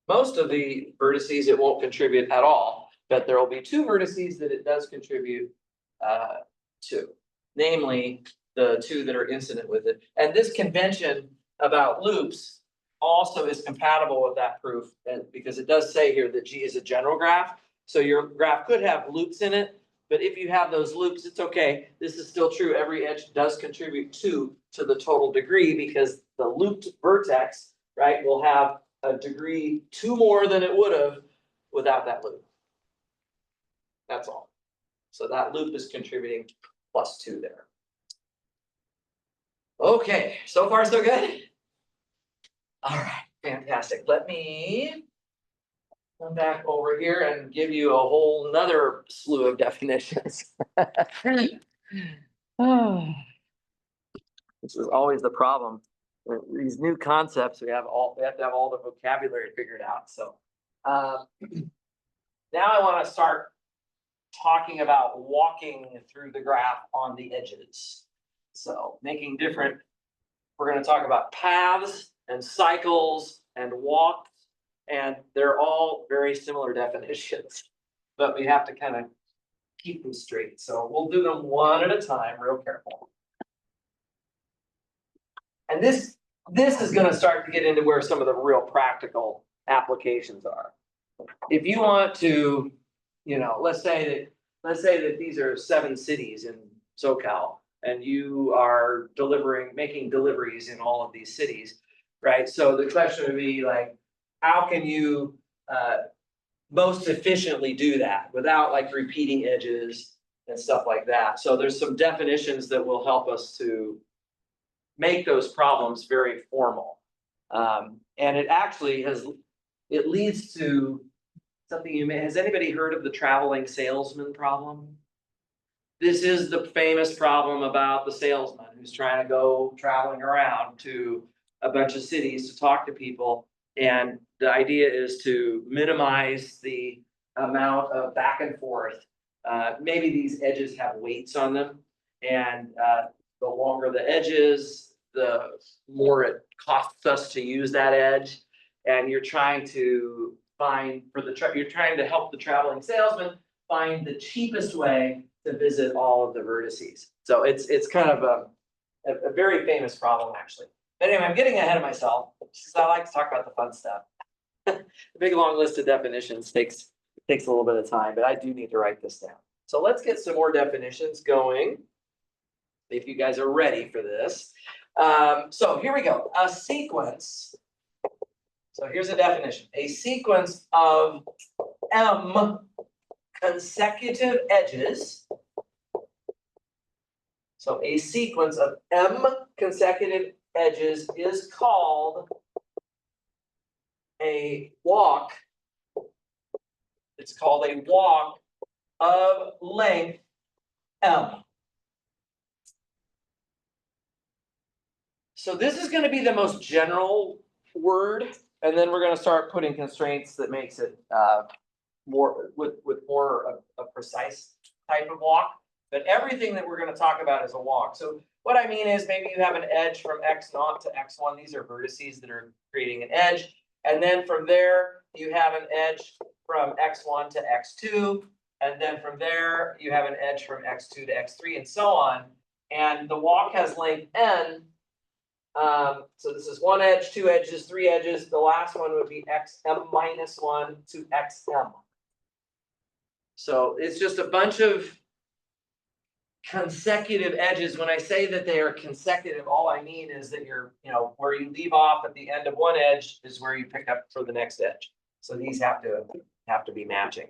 Most of the vertices it won't contribute at all, but there will be two vertices that it does contribute to, namely the two that are incident with it. And this convention about loops also is compatible with that proof, and because it does say here that G is a general graph. So your graph could have loops in it, but if you have those loops, it's okay. This is still true. Every edge does contribute two to the total degree, because the looped vertex, right, will have a degree two more than it would have without that loop. That's all. So that loop is contributing +2 there. Okay, so far so good? All right, fantastic. Let me come back over here and give you a whole nother slew of definitions. This is always the problem. These new concepts, we have to have all the vocabulary figured out. So now I want to start talking about walking through the graph on the edges. So making different, we're going to talk about paths and cycles and walks, and they're all very similar definitions, but we have to kind of keep them straight. So we'll do them one at a time, real careful. And this is going to start to get into where some of the real practical applications are. If you want to, let's say that these are 7 cities in SoCal, and you are making deliveries in all of these cities, right? So the question would be like, how can you most efficiently do that without like repeating edges and stuff like that? So there's some definitions that will help us to make those problems very formal. And it actually it leads to something has anybody heard of the traveling salesman problem? This is the famous problem about the salesman who's trying to go traveling around to a bunch of cities to talk to people. And the idea is to minimize the amount of back and forth. Maybe these edges have weights on them, and the longer the edges, the more it costs us to use that edge. And you're trying to you're trying to help the traveling salesman find the cheapest way to visit all of the vertices. So it's kind of a very famous problem, actually. But anyway, I'm getting ahead of myself because I like to talk about the fun stuff. The big long list of definitions takes a little bit of time, but I do need to write this down. So let's get some more definitions going, if you guys are ready for this. So here we go. A sequence. So here's a definition. A sequence of M consecutive edges. So a sequence of M consecutive edges is called a walk. It's called a walk of length M. So this is going to be the most general word, and then we're going to start putting constraints that makes it more a precise type of walk. But everything that we're going to talk about is a walk. So what I mean is maybe you have an edge from x0 to x1. These are vertices that are creating an edge. And then from there, you have an edge from x1 to x2. And then from there, you have an edge from x2 to x3 and so on. And the walk has length n. So this is 1 edge, 2 edges, 3 edges. The last one would be xm minus 1 to xm. So it's just a bunch of consecutive edges. When I say that they are consecutive, all I mean is that you're, where you leave off at the end of one edge is where you pick up for the next edge. So these have to be matching.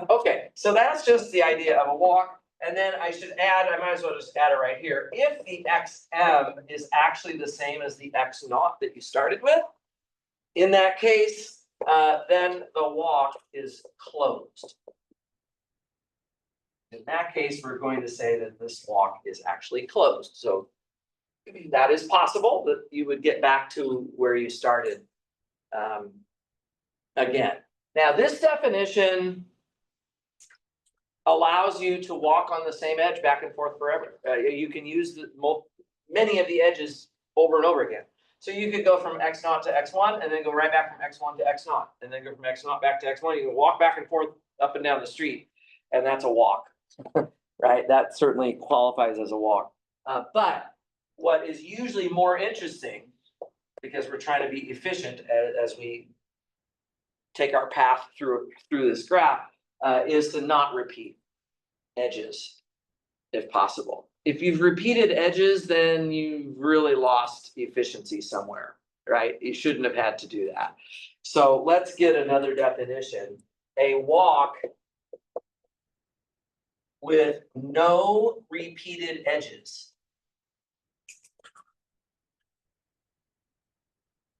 Okay, so that's just the idea of a walk. And then I should add, I might as well just add it right here. If the xm is actually the same as the x0 that you started with, in that case, then the walk is closed. In that case, we're going to say that this walk is actually closed. So that is possible that you would get back to where you started Again, now this definition allows you to walk on the same edge back and forth forever. You can use many of the edges over and over again. So you could go from X naught to X1 and then go right back from X1 to X naught and then go from X naught back to X1. You can walk back and forth up and down the street, and that's a walk, right? That certainly qualifies as a walk. But what is usually more interesting, because we're trying to be efficient as we take our path through this graph, is to not repeat edges if possible. If you've repeated edges, then you've really lost efficiency somewhere, right? You shouldn't have had to do that. So let's get another definition. A walk with no repeated edges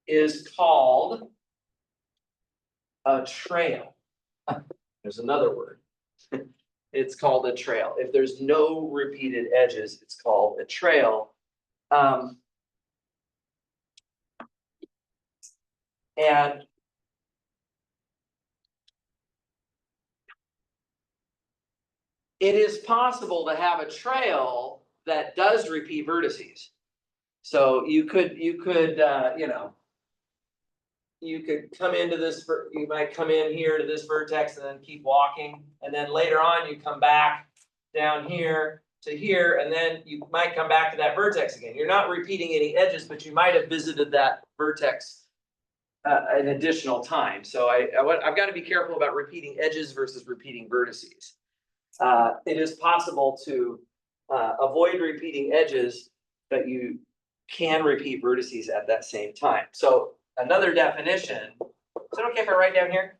is called a trail. There's another word. It's called a trail. If there's no repeated edges, it's called a trail. And it is possible to have a trail that does repeat vertices. So you could, you could come into this, you might come in here to this vertex and then keep walking. And then later on, you come back down here to here, and then you might come back to that vertex again. You're not repeating any edges, but you might have visited that vertex an additional time. So I've got to be careful about repeating edges versus repeating vertices. It is possible to avoid repeating edges, but you can repeat vertices at that same time. So another definition, is it okay if I write down here?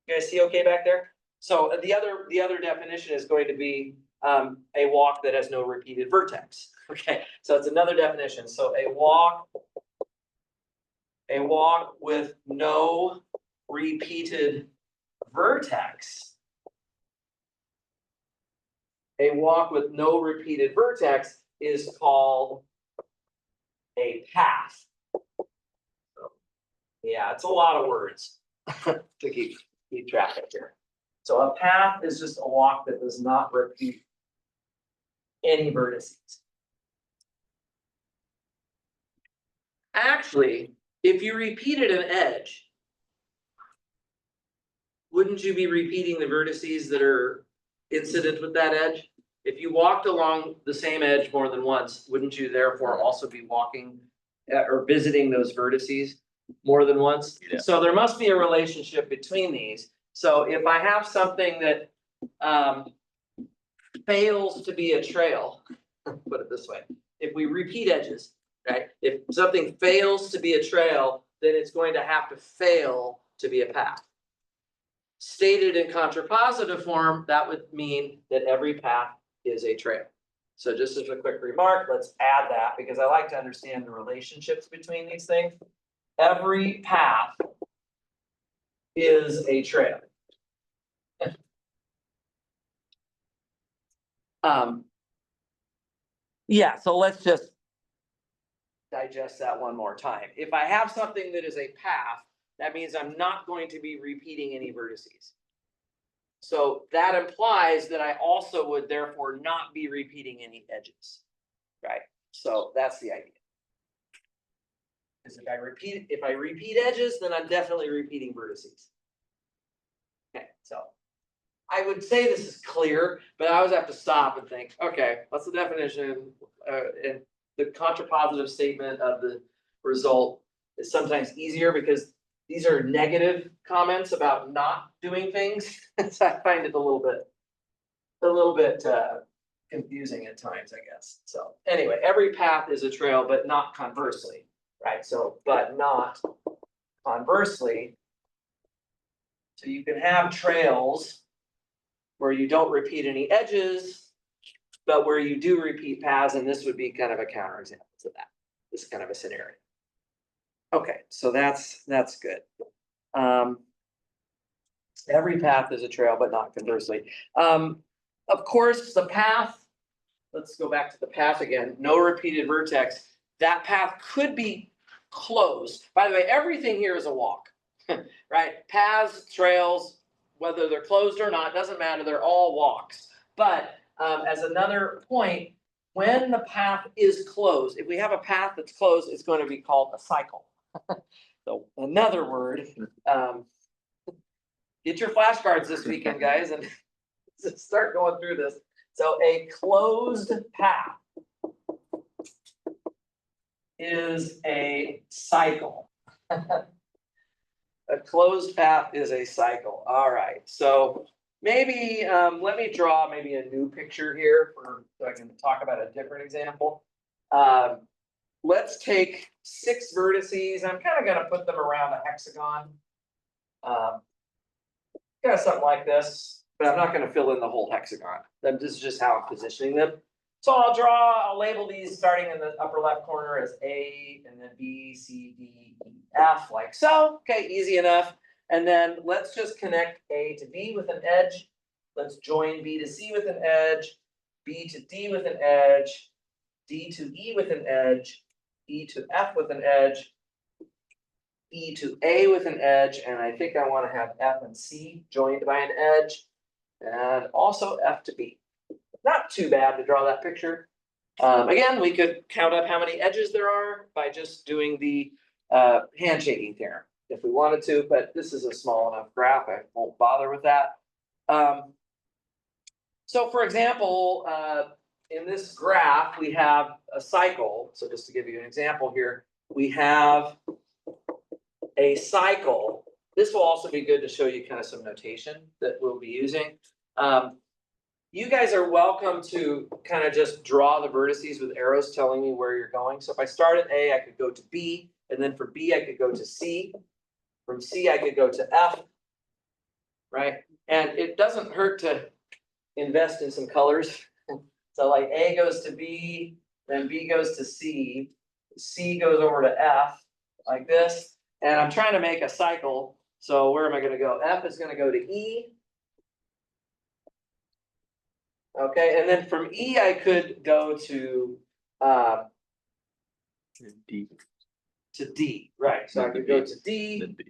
You guys see okay back there? So the other definition is going to be a walk that has no repeated vertex. Okay, so it's another definition. So a walk with no repeated vertex. A walk with no repeated vertex is called a path. Yeah, it's a lot of words to keep track of here. So a path is just a walk that does not repeat any vertices. Actually, if you repeated an edge, wouldn't you be repeating the vertices that are incident with that edge? If you walked along the same edge more than once, wouldn't you therefore also be walking or visiting those vertices more than once? Yeah. So there must be a relationship between these. So if I have something that fails to be a trail, put it this way, if we repeat edges, right? If something fails to be a trail, then it's going to have to fail to be a path. Stated in contrapositive form, that would mean that every path is a trail. So just as a quick remark, let's add that because I like to understand the relationships between these things. Every path is a trail. Yeah, so let's just digest that one more time. If I have something that is a path, that means I'm not going to be repeating any vertices. So that implies that I also would therefore not be repeating any edges, right? So that's the idea. Because if I repeat edges, then I'm definitely repeating vertices. Okay, so I would say this is clear, but I always have to stop and think, okay, what's the definition? And the contrapositive statement of the result is sometimes easier because these are negative comments about not doing things. So I find it a little bit confusing at times, I guess. So anyway, every path is a trail, but not conversely, right? So, but not conversely. So you can have trails where you don't repeat any edges, but where you do repeat paths, and this would be kind of a counterexample to that. This kind of a scenario. Okay, so that's good. Every path is a trail, but not conversely. Of course, the path, let's go back to the path again, no repeated vertex. That path could be closed. By the way, everything here is a walk, right? Paths, trails, whether they're closed or not, doesn't matter, they're all walks. But as another point, when the path is closed, if we have a path that's closed, it's going to be called a cycle. So another word, get your flashcards this weekend, guys, and start going through this. So a closed path is a cycle. A closed path is a cycle. All right, so maybe let me draw maybe a new picture here so I can talk about a different example. Let's take 6 vertices. I'm kind of gonna put them around a hexagon. Kind of something like this, but I'm not gonna fill in the whole hexagon. This is just how I'm positioning them. So I'll label these starting in the upper left corner as A, and then B, C, D, E, F, like so. Okay, easy enough. And then let's just connect A to B with an edge. Let's join B to C with an edge, B to D with an edge, D to E with an edge, E to F with an edge, E to A with an edge, and I think I want to have F and C joined by an edge, and also F to B. Not too bad to draw that picture. Again, we could count up how many edges there are by just doing the handshaking theorem if we wanted to, but this is a small enough graph, I won't bother with that. So for example, in this graph, we have a cycle. So just to give you an example here, we have a cycle. This will also be good to show you kind of some notation that we'll be using. You guys are welcome to kind of just draw the vertices with arrows telling me where you're going. So if I start at A, I could go to B, and then for B, I could go to C. From C, I could go to F, right? And it doesn't hurt to invest in some colors. So like A goes to B, then B goes to C, C goes over to F, like this. And I'm trying to make a cycle. So where am I gonna go? F is gonna go to E. Okay, and then from E, I could go to D, D, right? So I could go to D, then B.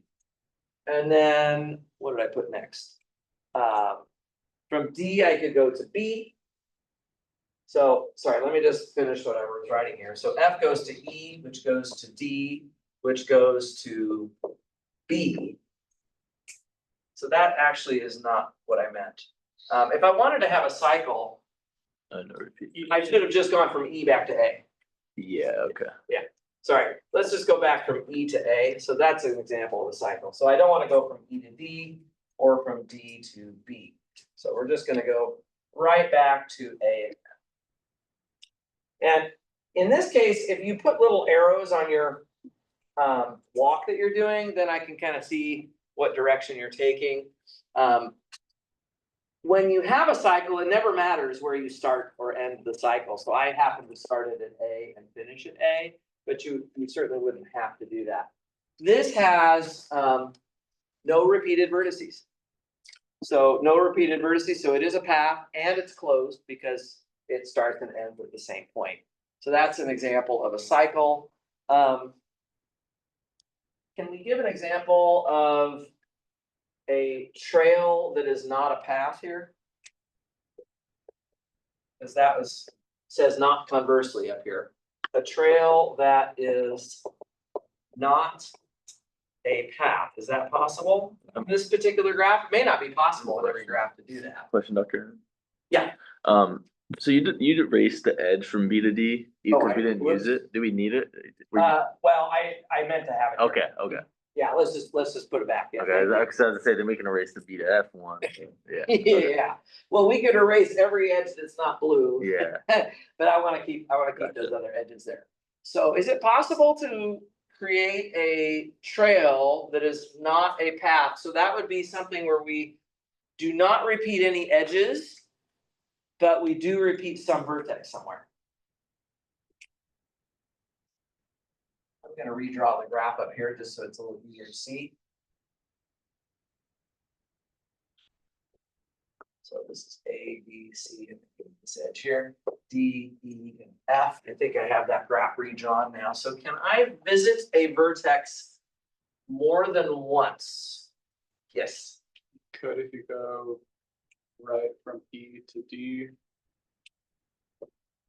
and then what did I put next? From D, I could go to B. So, sorry, let me just finish what I was writing here. So F goes to E, which goes to D, which goes to B. So that actually is not what I meant. If I wanted to have a cycle, No, repeat. I should have just gone from E back to A. Yeah, okay. Sorry, let's just go back from E to A. So that's an example of a cycle. So I don't want to go from E to D or from D to B. So we're just going to go right back to A again. And in this case, if you put little arrows on your walk that you're doing, then I can kind of see what direction you're taking. When you have a cycle, it never matters where you start or end the cycle. So I happen to start it at A and finish at A, but you certainly wouldn't have to do that. This has no repeated vertices. So no repeated vertices, so it is a path and it's closed because it starts and ends at the same point. So that's an example of a cycle. Can we give an example of a trail that is not a path here? Because that says not conversely up here. A trail that is not a path. Is that possible? This particular graph may not be possible in every graph to do that. Question, Doctor. Yeah. So you'd erase the edge from B to D because we didn't use it. Do we need it? Well, I meant to have it. Okay, here. okay. Yeah, let's just put it back. Yeah. Okay, because I was say then we can erase the B to F one. Yeah. Yeah. Well, we could erase every edge that's not blue. Yeah. But I want to keep those other edges there. So is it possible to create a trail that is not a path? So that would be something where we do not repeat any edges, but we do repeat some vertex somewhere. I'm going to redraw the graph up here just so it's a little easier to see. So this is A, B, C, and this edge here, D, E, and F. I think I have that graph redrawn now. So can I visit a vertex more than once? Yes. Could if you go right from E to D.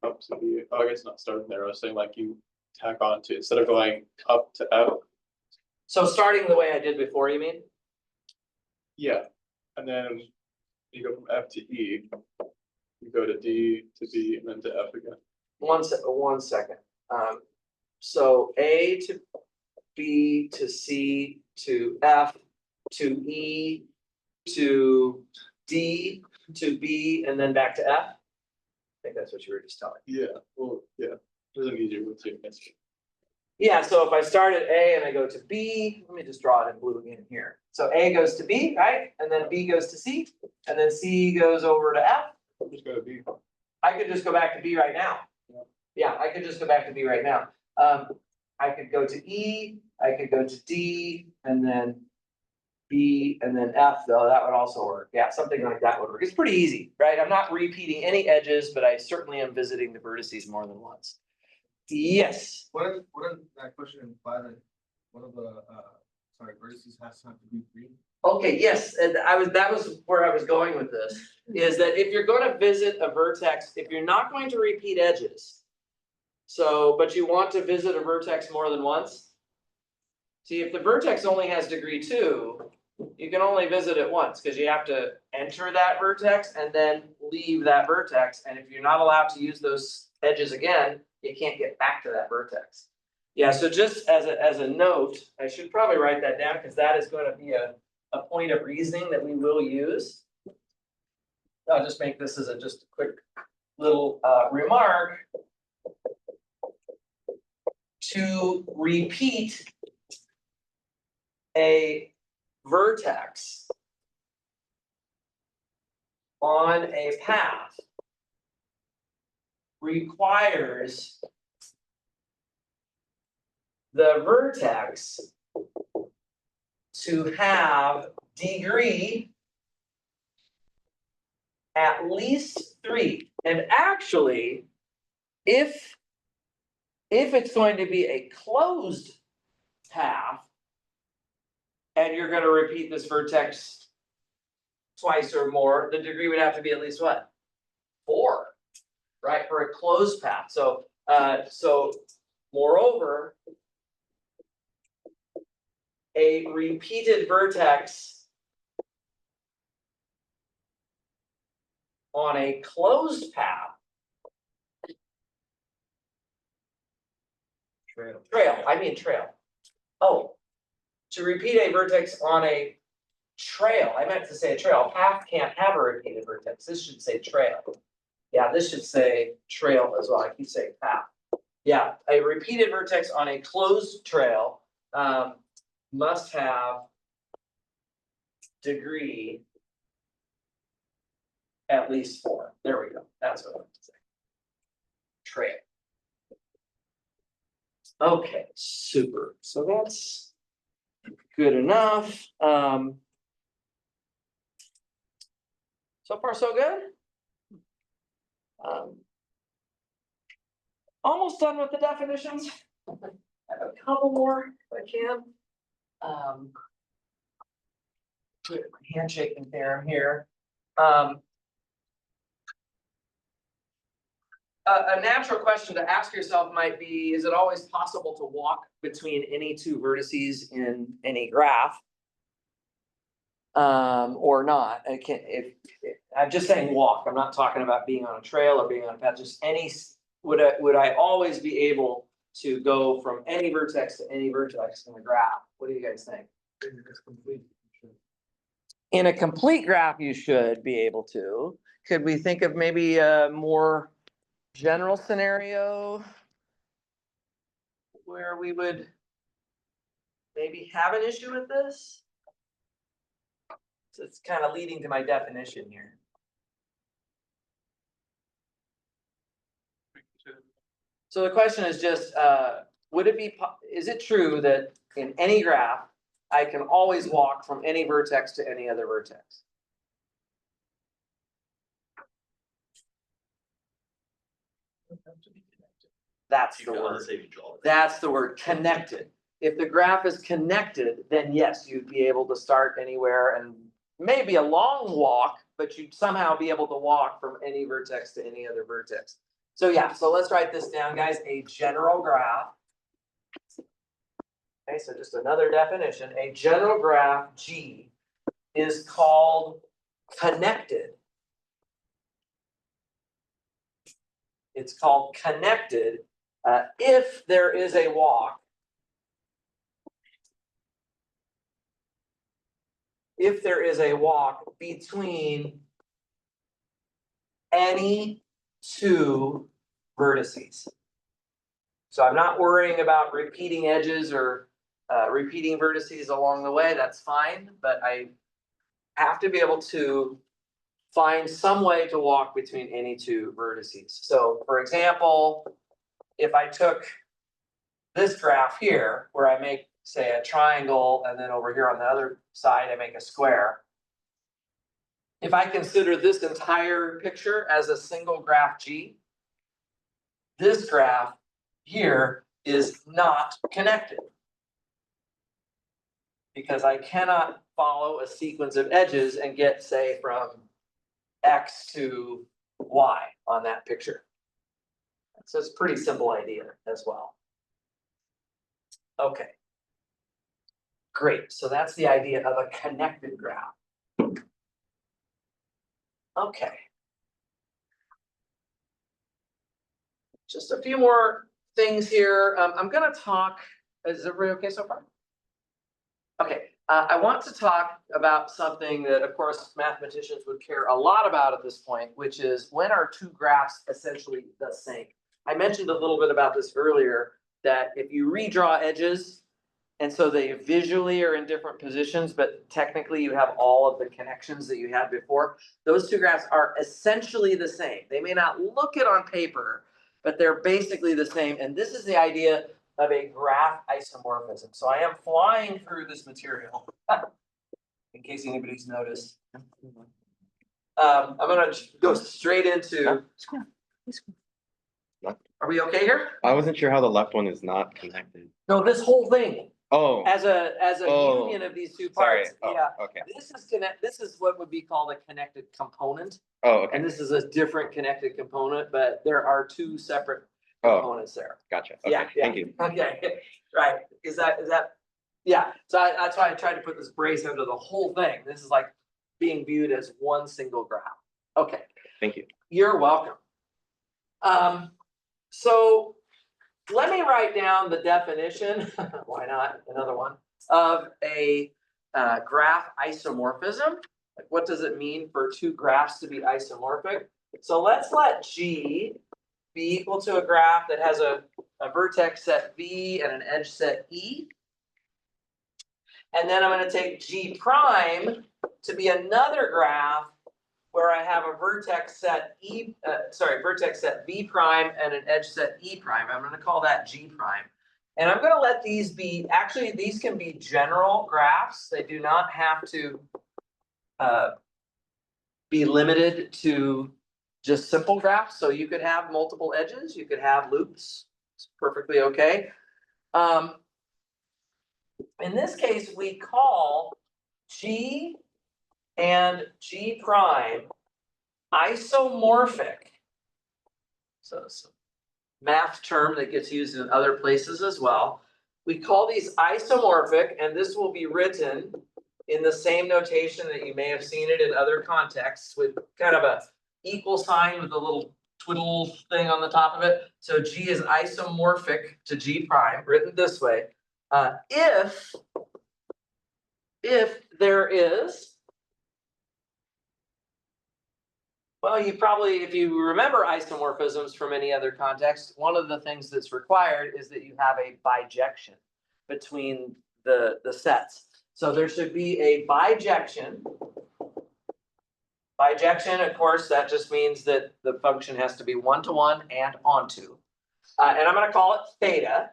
Up to D, oh, I guess not starting there, I was saying like you tack on to, instead of going up to F, So starting the way I did before, you mean? yeah, and then you go from F to E. You go to D to B and then to F again. One second. So A to B to C to F to E to D to B and then back to F. I think that's what you were just telling. Yeah, well, yeah, there's an easier way to answer. Yeah, so if I start at A and I go to B, let me just draw it in blue again here. So A goes to B, right? And then B goes to C, and then C goes over to F. Just go to B. I could just go back to B right now. Yeah, I could just go back to B right now. I could go to E, I could go to D, and then B, and then F, though, that would also work. Yeah, something like that would work. It's pretty easy, right? I'm not repeating any edges, but I certainly am visiting the vertices more than once. Yes, Wouldn't that question imply that one of the, vertices has to have to be three? okay, yes, and that was where I was going with this, is that if you're gonna visit a vertex, if you're not going to repeat edges. So, but you want to visit a vertex more than once. See, if the vertex only has degree 2, you can only visit it once, because you have to enter that vertex and then leave that vertex, and if you're not allowed to use those edges again, you can't get back to that vertex. Yeah, so just as a note, I should probably write that down, because that is gonna be a point of reasoning that we will use. I'll just make this as just a quick little remark. To repeat a vertex on a path requires the vertex to have degree at least 3. And actually, if it's going to be a closed path and you're gonna repeat this vertex twice or more, the degree would have to be at least what? 4, right, for a closed path. So moreover, a repeated vertex on a closed path. Trail. Oh, to repeat a vertex on a trail, I meant to say a trail, path can't have a repeated vertex, this should say trail. Yeah, this should say trail as well, I keep saying path. Yeah, a repeated vertex on a closed trail, must have degree at least 4, there we go, that's what I meant to say. Trail. Okay, super, so that's good enough, so far so good. Almost done with the definitions. I have a couple more if I can. Put my handshaking theorem here. A natural question to ask yourself might be, is it always possible to walk between any 2 vertices in any graph? Or not? I'm just saying walk, I'm not talking about being on a trail or being on a path, just any, would I always be able to go from any vertex to any vertex in the graph? What do you guys think? It's complete. In a complete graph, you should be able to. Could we think of maybe a more general scenario where we would maybe have an issue with this? So it's kind of leading to my definition here. So the question is just, would it be, is it true that in any graph, I can always walk from any vertex to any other vertex? Have to be connected. That's You the can word. honestly say you draw it. That's the word, connected. If the graph is connected, then yes, you'd be able to start anywhere and maybe a long walk, but you'd somehow be able to walk from any vertex to any other vertex. So yeah, so let's write this down, guys, a general graph. Okay, so just another definition, a general graph G is called connected. It's called connected if there is a walk. If there is a walk between any two vertices. So I'm not worrying about repeating edges or repeating vertices along the way, that's fine, but I have to be able to find some way to walk between any two vertices. So for example, if I took this graph here, where I make, say, a triangle, and then over here on the other side, I make a square. If I consider this entire picture as a single graph G, this graph here is not connected. Because I cannot follow a sequence of edges and get, say, from X to Y on that picture. So it's a pretty simple idea as well. Okay. Great, so that's the idea of a connected graph. Okay. Just a few more things here. I'm gonna talk, is everybody okay so far? Okay, I want to talk about something that, of course, mathematicians would care a lot about at this point, which is when are two graphs essentially the same? I mentioned a little bit about this earlier, that if you redraw edges, and so they visually are in different positions, but technically you have all of the connections that you had before, those two graphs are essentially the same. They may not look it on paper, but they're basically the same. And this is the idea of a graph isomorphism. So I am flying through this material, in case anybody's noticed. I'm gonna go straight into. Are we okay here? I wasn't sure how the left one is not connected. No, this whole thing Oh, as a Oh, union of these two sorry. parts. Oh, Yeah, okay. this is what would be called a connected component, Oh, okay. and this is a different connected component, but there are two separate Oh, components there. gotcha. Yeah, Okay, yeah. thank you. Okay, right. Is that, yeah, so that's why I tried to put this brace under the whole thing. This is like being viewed as one single graph. Okay, Thank you. you're welcome. So let me write down the definition, why not, another one, of a graph isomorphism. Like, what does it mean for two graphs to be isomorphic? So let's let G be equal to a graph that has a vertex set V and an edge set E. And then I'm going to take G prime to be another graph where I have a vertex set vertex set V prime and an edge set E prime. I'm going to call that G prime. And I'm going to let these be, actually these can be general graphs. They do not have to be limited to just simple graphs. So you could have multiple edges, you could have loops. It's perfectly okay. In this case, we call G and G prime isomorphic. So it's a math term that gets used in other places as well. We call these isomorphic, and this will be written in the same notation that you may have seen it in other contexts, with kind of a equal sign with a little twiddle thing on the top of it. So G is isomorphic to G prime, written this way. If there is, well, you probably, if you remember isomorphisms from any other context, one of the things that's required is that you have a bijection between the sets. So there should be a bijection. Bijection, of course, that just means that the function has to be one-to-one and onto. And I'm going to call it theta.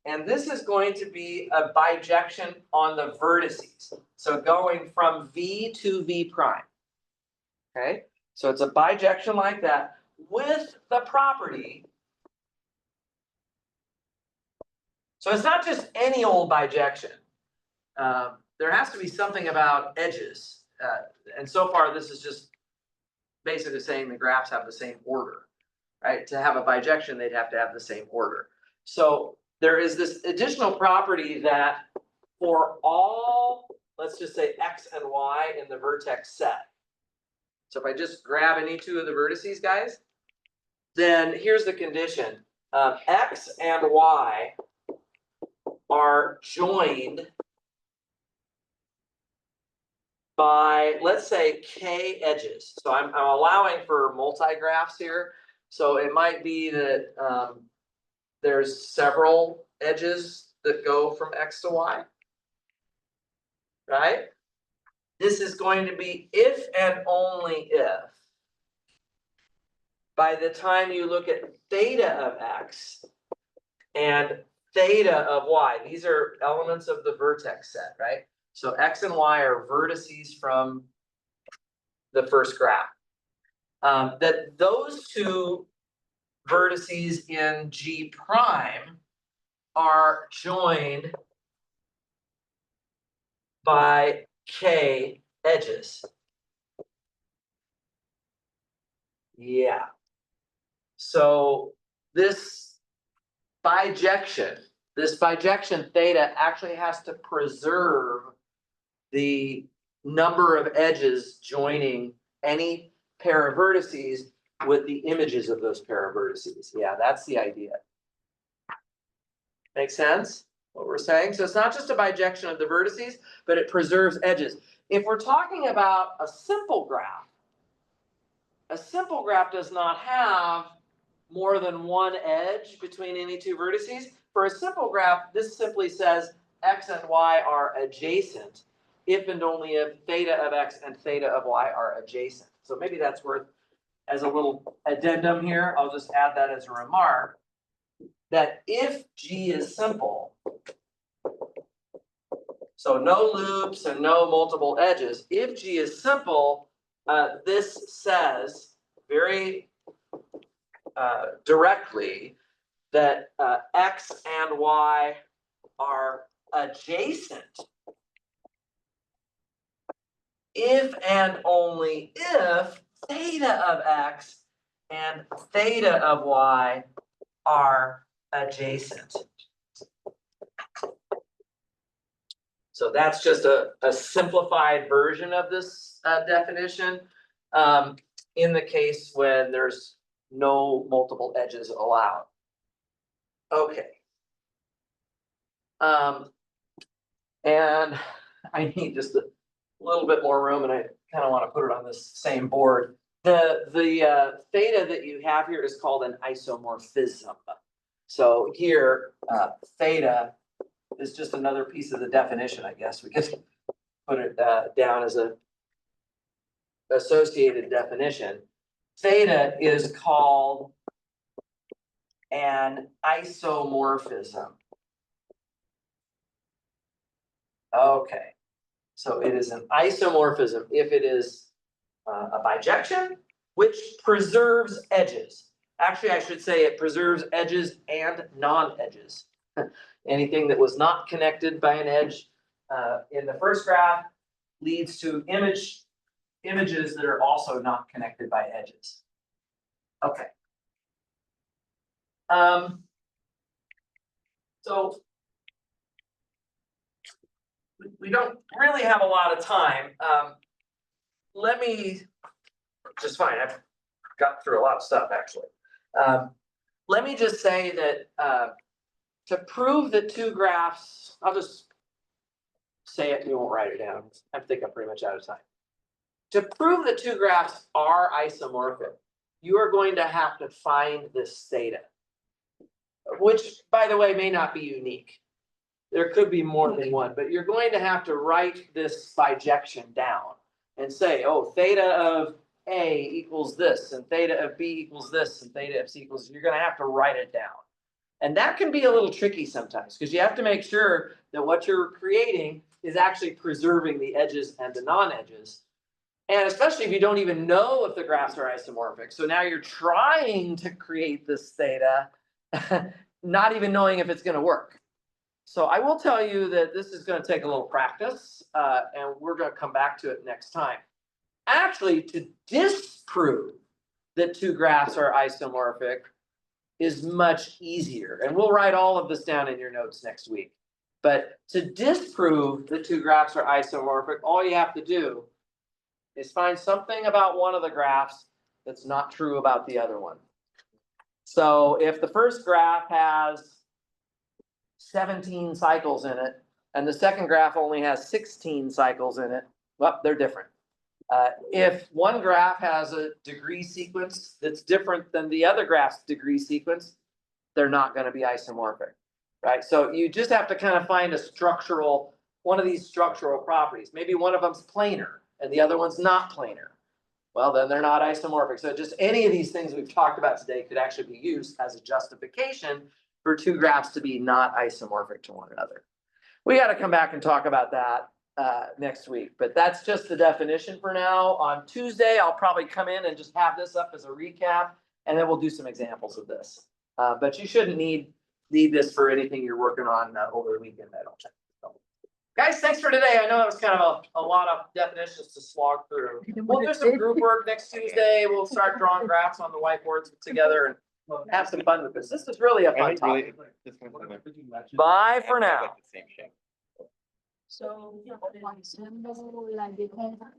And this is going to be a bijection on the vertices. So going from V to V prime. Okay, so it's a bijection like that with the property So it's not just any old bijection. There has to be something about edges, and so far this is just basically saying the graphs have the same order, right? To have a bijection, they'd have to have the same order. So there is this additional property that for all, let's just say X and Y in the vertex set. So if I just grab any two of the vertices, guys, then here's the condition. X and Y are joined by, let's say, K edges. So I'm allowing for multi-graphs here. So it might be that there's several edges that go from X to Y. Right? This is going to be if and only if by the time you look at theta of X and theta of Y, these are elements of the vertex set, right? So X and Y are vertices from the first graph. That those two vertices in G prime are joined by K edges. Yeah. So this bijection theta actually has to preserve the number of edges joining any pair of vertices with the images of those pair of vertices. Yeah, that's the idea. Make sense? What we're saying? So it's not just a bijection of the vertices, but it preserves edges. If we're talking about a simple graph does not have more than one edge between any two vertices. For a simple graph, this simply says X and Y are adjacent if and only if theta of X and theta of Y are adjacent. So maybe that's worth, as a little addendum here, I'll just add that as a remark, that if G is simple, so no loops and no multiple edges, if G is simple, this says very directly that X and Y are adjacent if and only if theta of X and theta of Y are adjacent. So that's just a simplified version of this definition in the case when there's no multiple edges allowed. Okay. And I need just a little bit more room, and I kind of want to put it on this same board. The theta that you have here is called an isomorphism. So here, theta is just another piece of the definition, I guess. We could put it down as a associated definition. Theta is called an isomorphism. Okay, so it is an isomorphism if it is a bijection, which preserves edges. Actually, I should say it preserves edges and non-edges. Anything that was not connected by an edge in the first graph leads to images that are also not connected by edges. Okay. So we don't really have a lot of time. Let me, just fine, I've got through a lot of stuff actually. Let me just say that to prove the two graphs, I'll just say it, we won't write it down. I think I'm pretty much out of time. To prove the two graphs are isomorphic, you are going to have to find this theta, which, by the way, may not be unique. There could be more than one, but you're going to have to write this bijection down and say, oh, theta of A equals this, and theta of B equals this, and theta of C equals, you're going to have to write it down. And that can be a little tricky sometimes because you have to make sure that what you're creating is actually preserving the edges and the non-edges. And especially if you don't even know if the graphs are isomorphic. So now you're trying to create this theta, not even knowing if it's going to work. So I will tell you that this is gonna take a little practice, and we're gonna come back to it next time. Actually, to disprove that two graphs are isomorphic is much easier, and we'll write all of this down in your notes next week. But to disprove that two graphs are isomorphic, all you have to do is find something about one of the graphs that's not true about the other one. So if the first graph has 17 cycles in it, and the second graph only has 16 cycles in it, well, they're different. If one graph has a degree sequence that's different than the other graph's degree sequence, they're not gonna be isomorphic, right? So you just have to kind of find one of these structural properties. Maybe one of them's planar and the other one's not planar. Well, then they're not isomorphic. So just any of these things we've talked about today could actually be used as a justification for two graphs to be not isomorphic to one another. We got to come back and talk about that next week, but that's just the definition for now. On Tuesday, I'll probably come in and just have this up as a recap, and then we'll do some examples of this. But you shouldn't need this for anything you're working on over the weekend, I don't think. So, guys, thanks for today. I know it was kind of a lot of definitions to slog through. We'll do some group work next Tuesday. We'll start drawing graphs on the whiteboards together and have some fun with this. This is really a I fun think topic. really, this one's What like- if we do matches? Bye for it's now. like the same shape. So, quando la differenza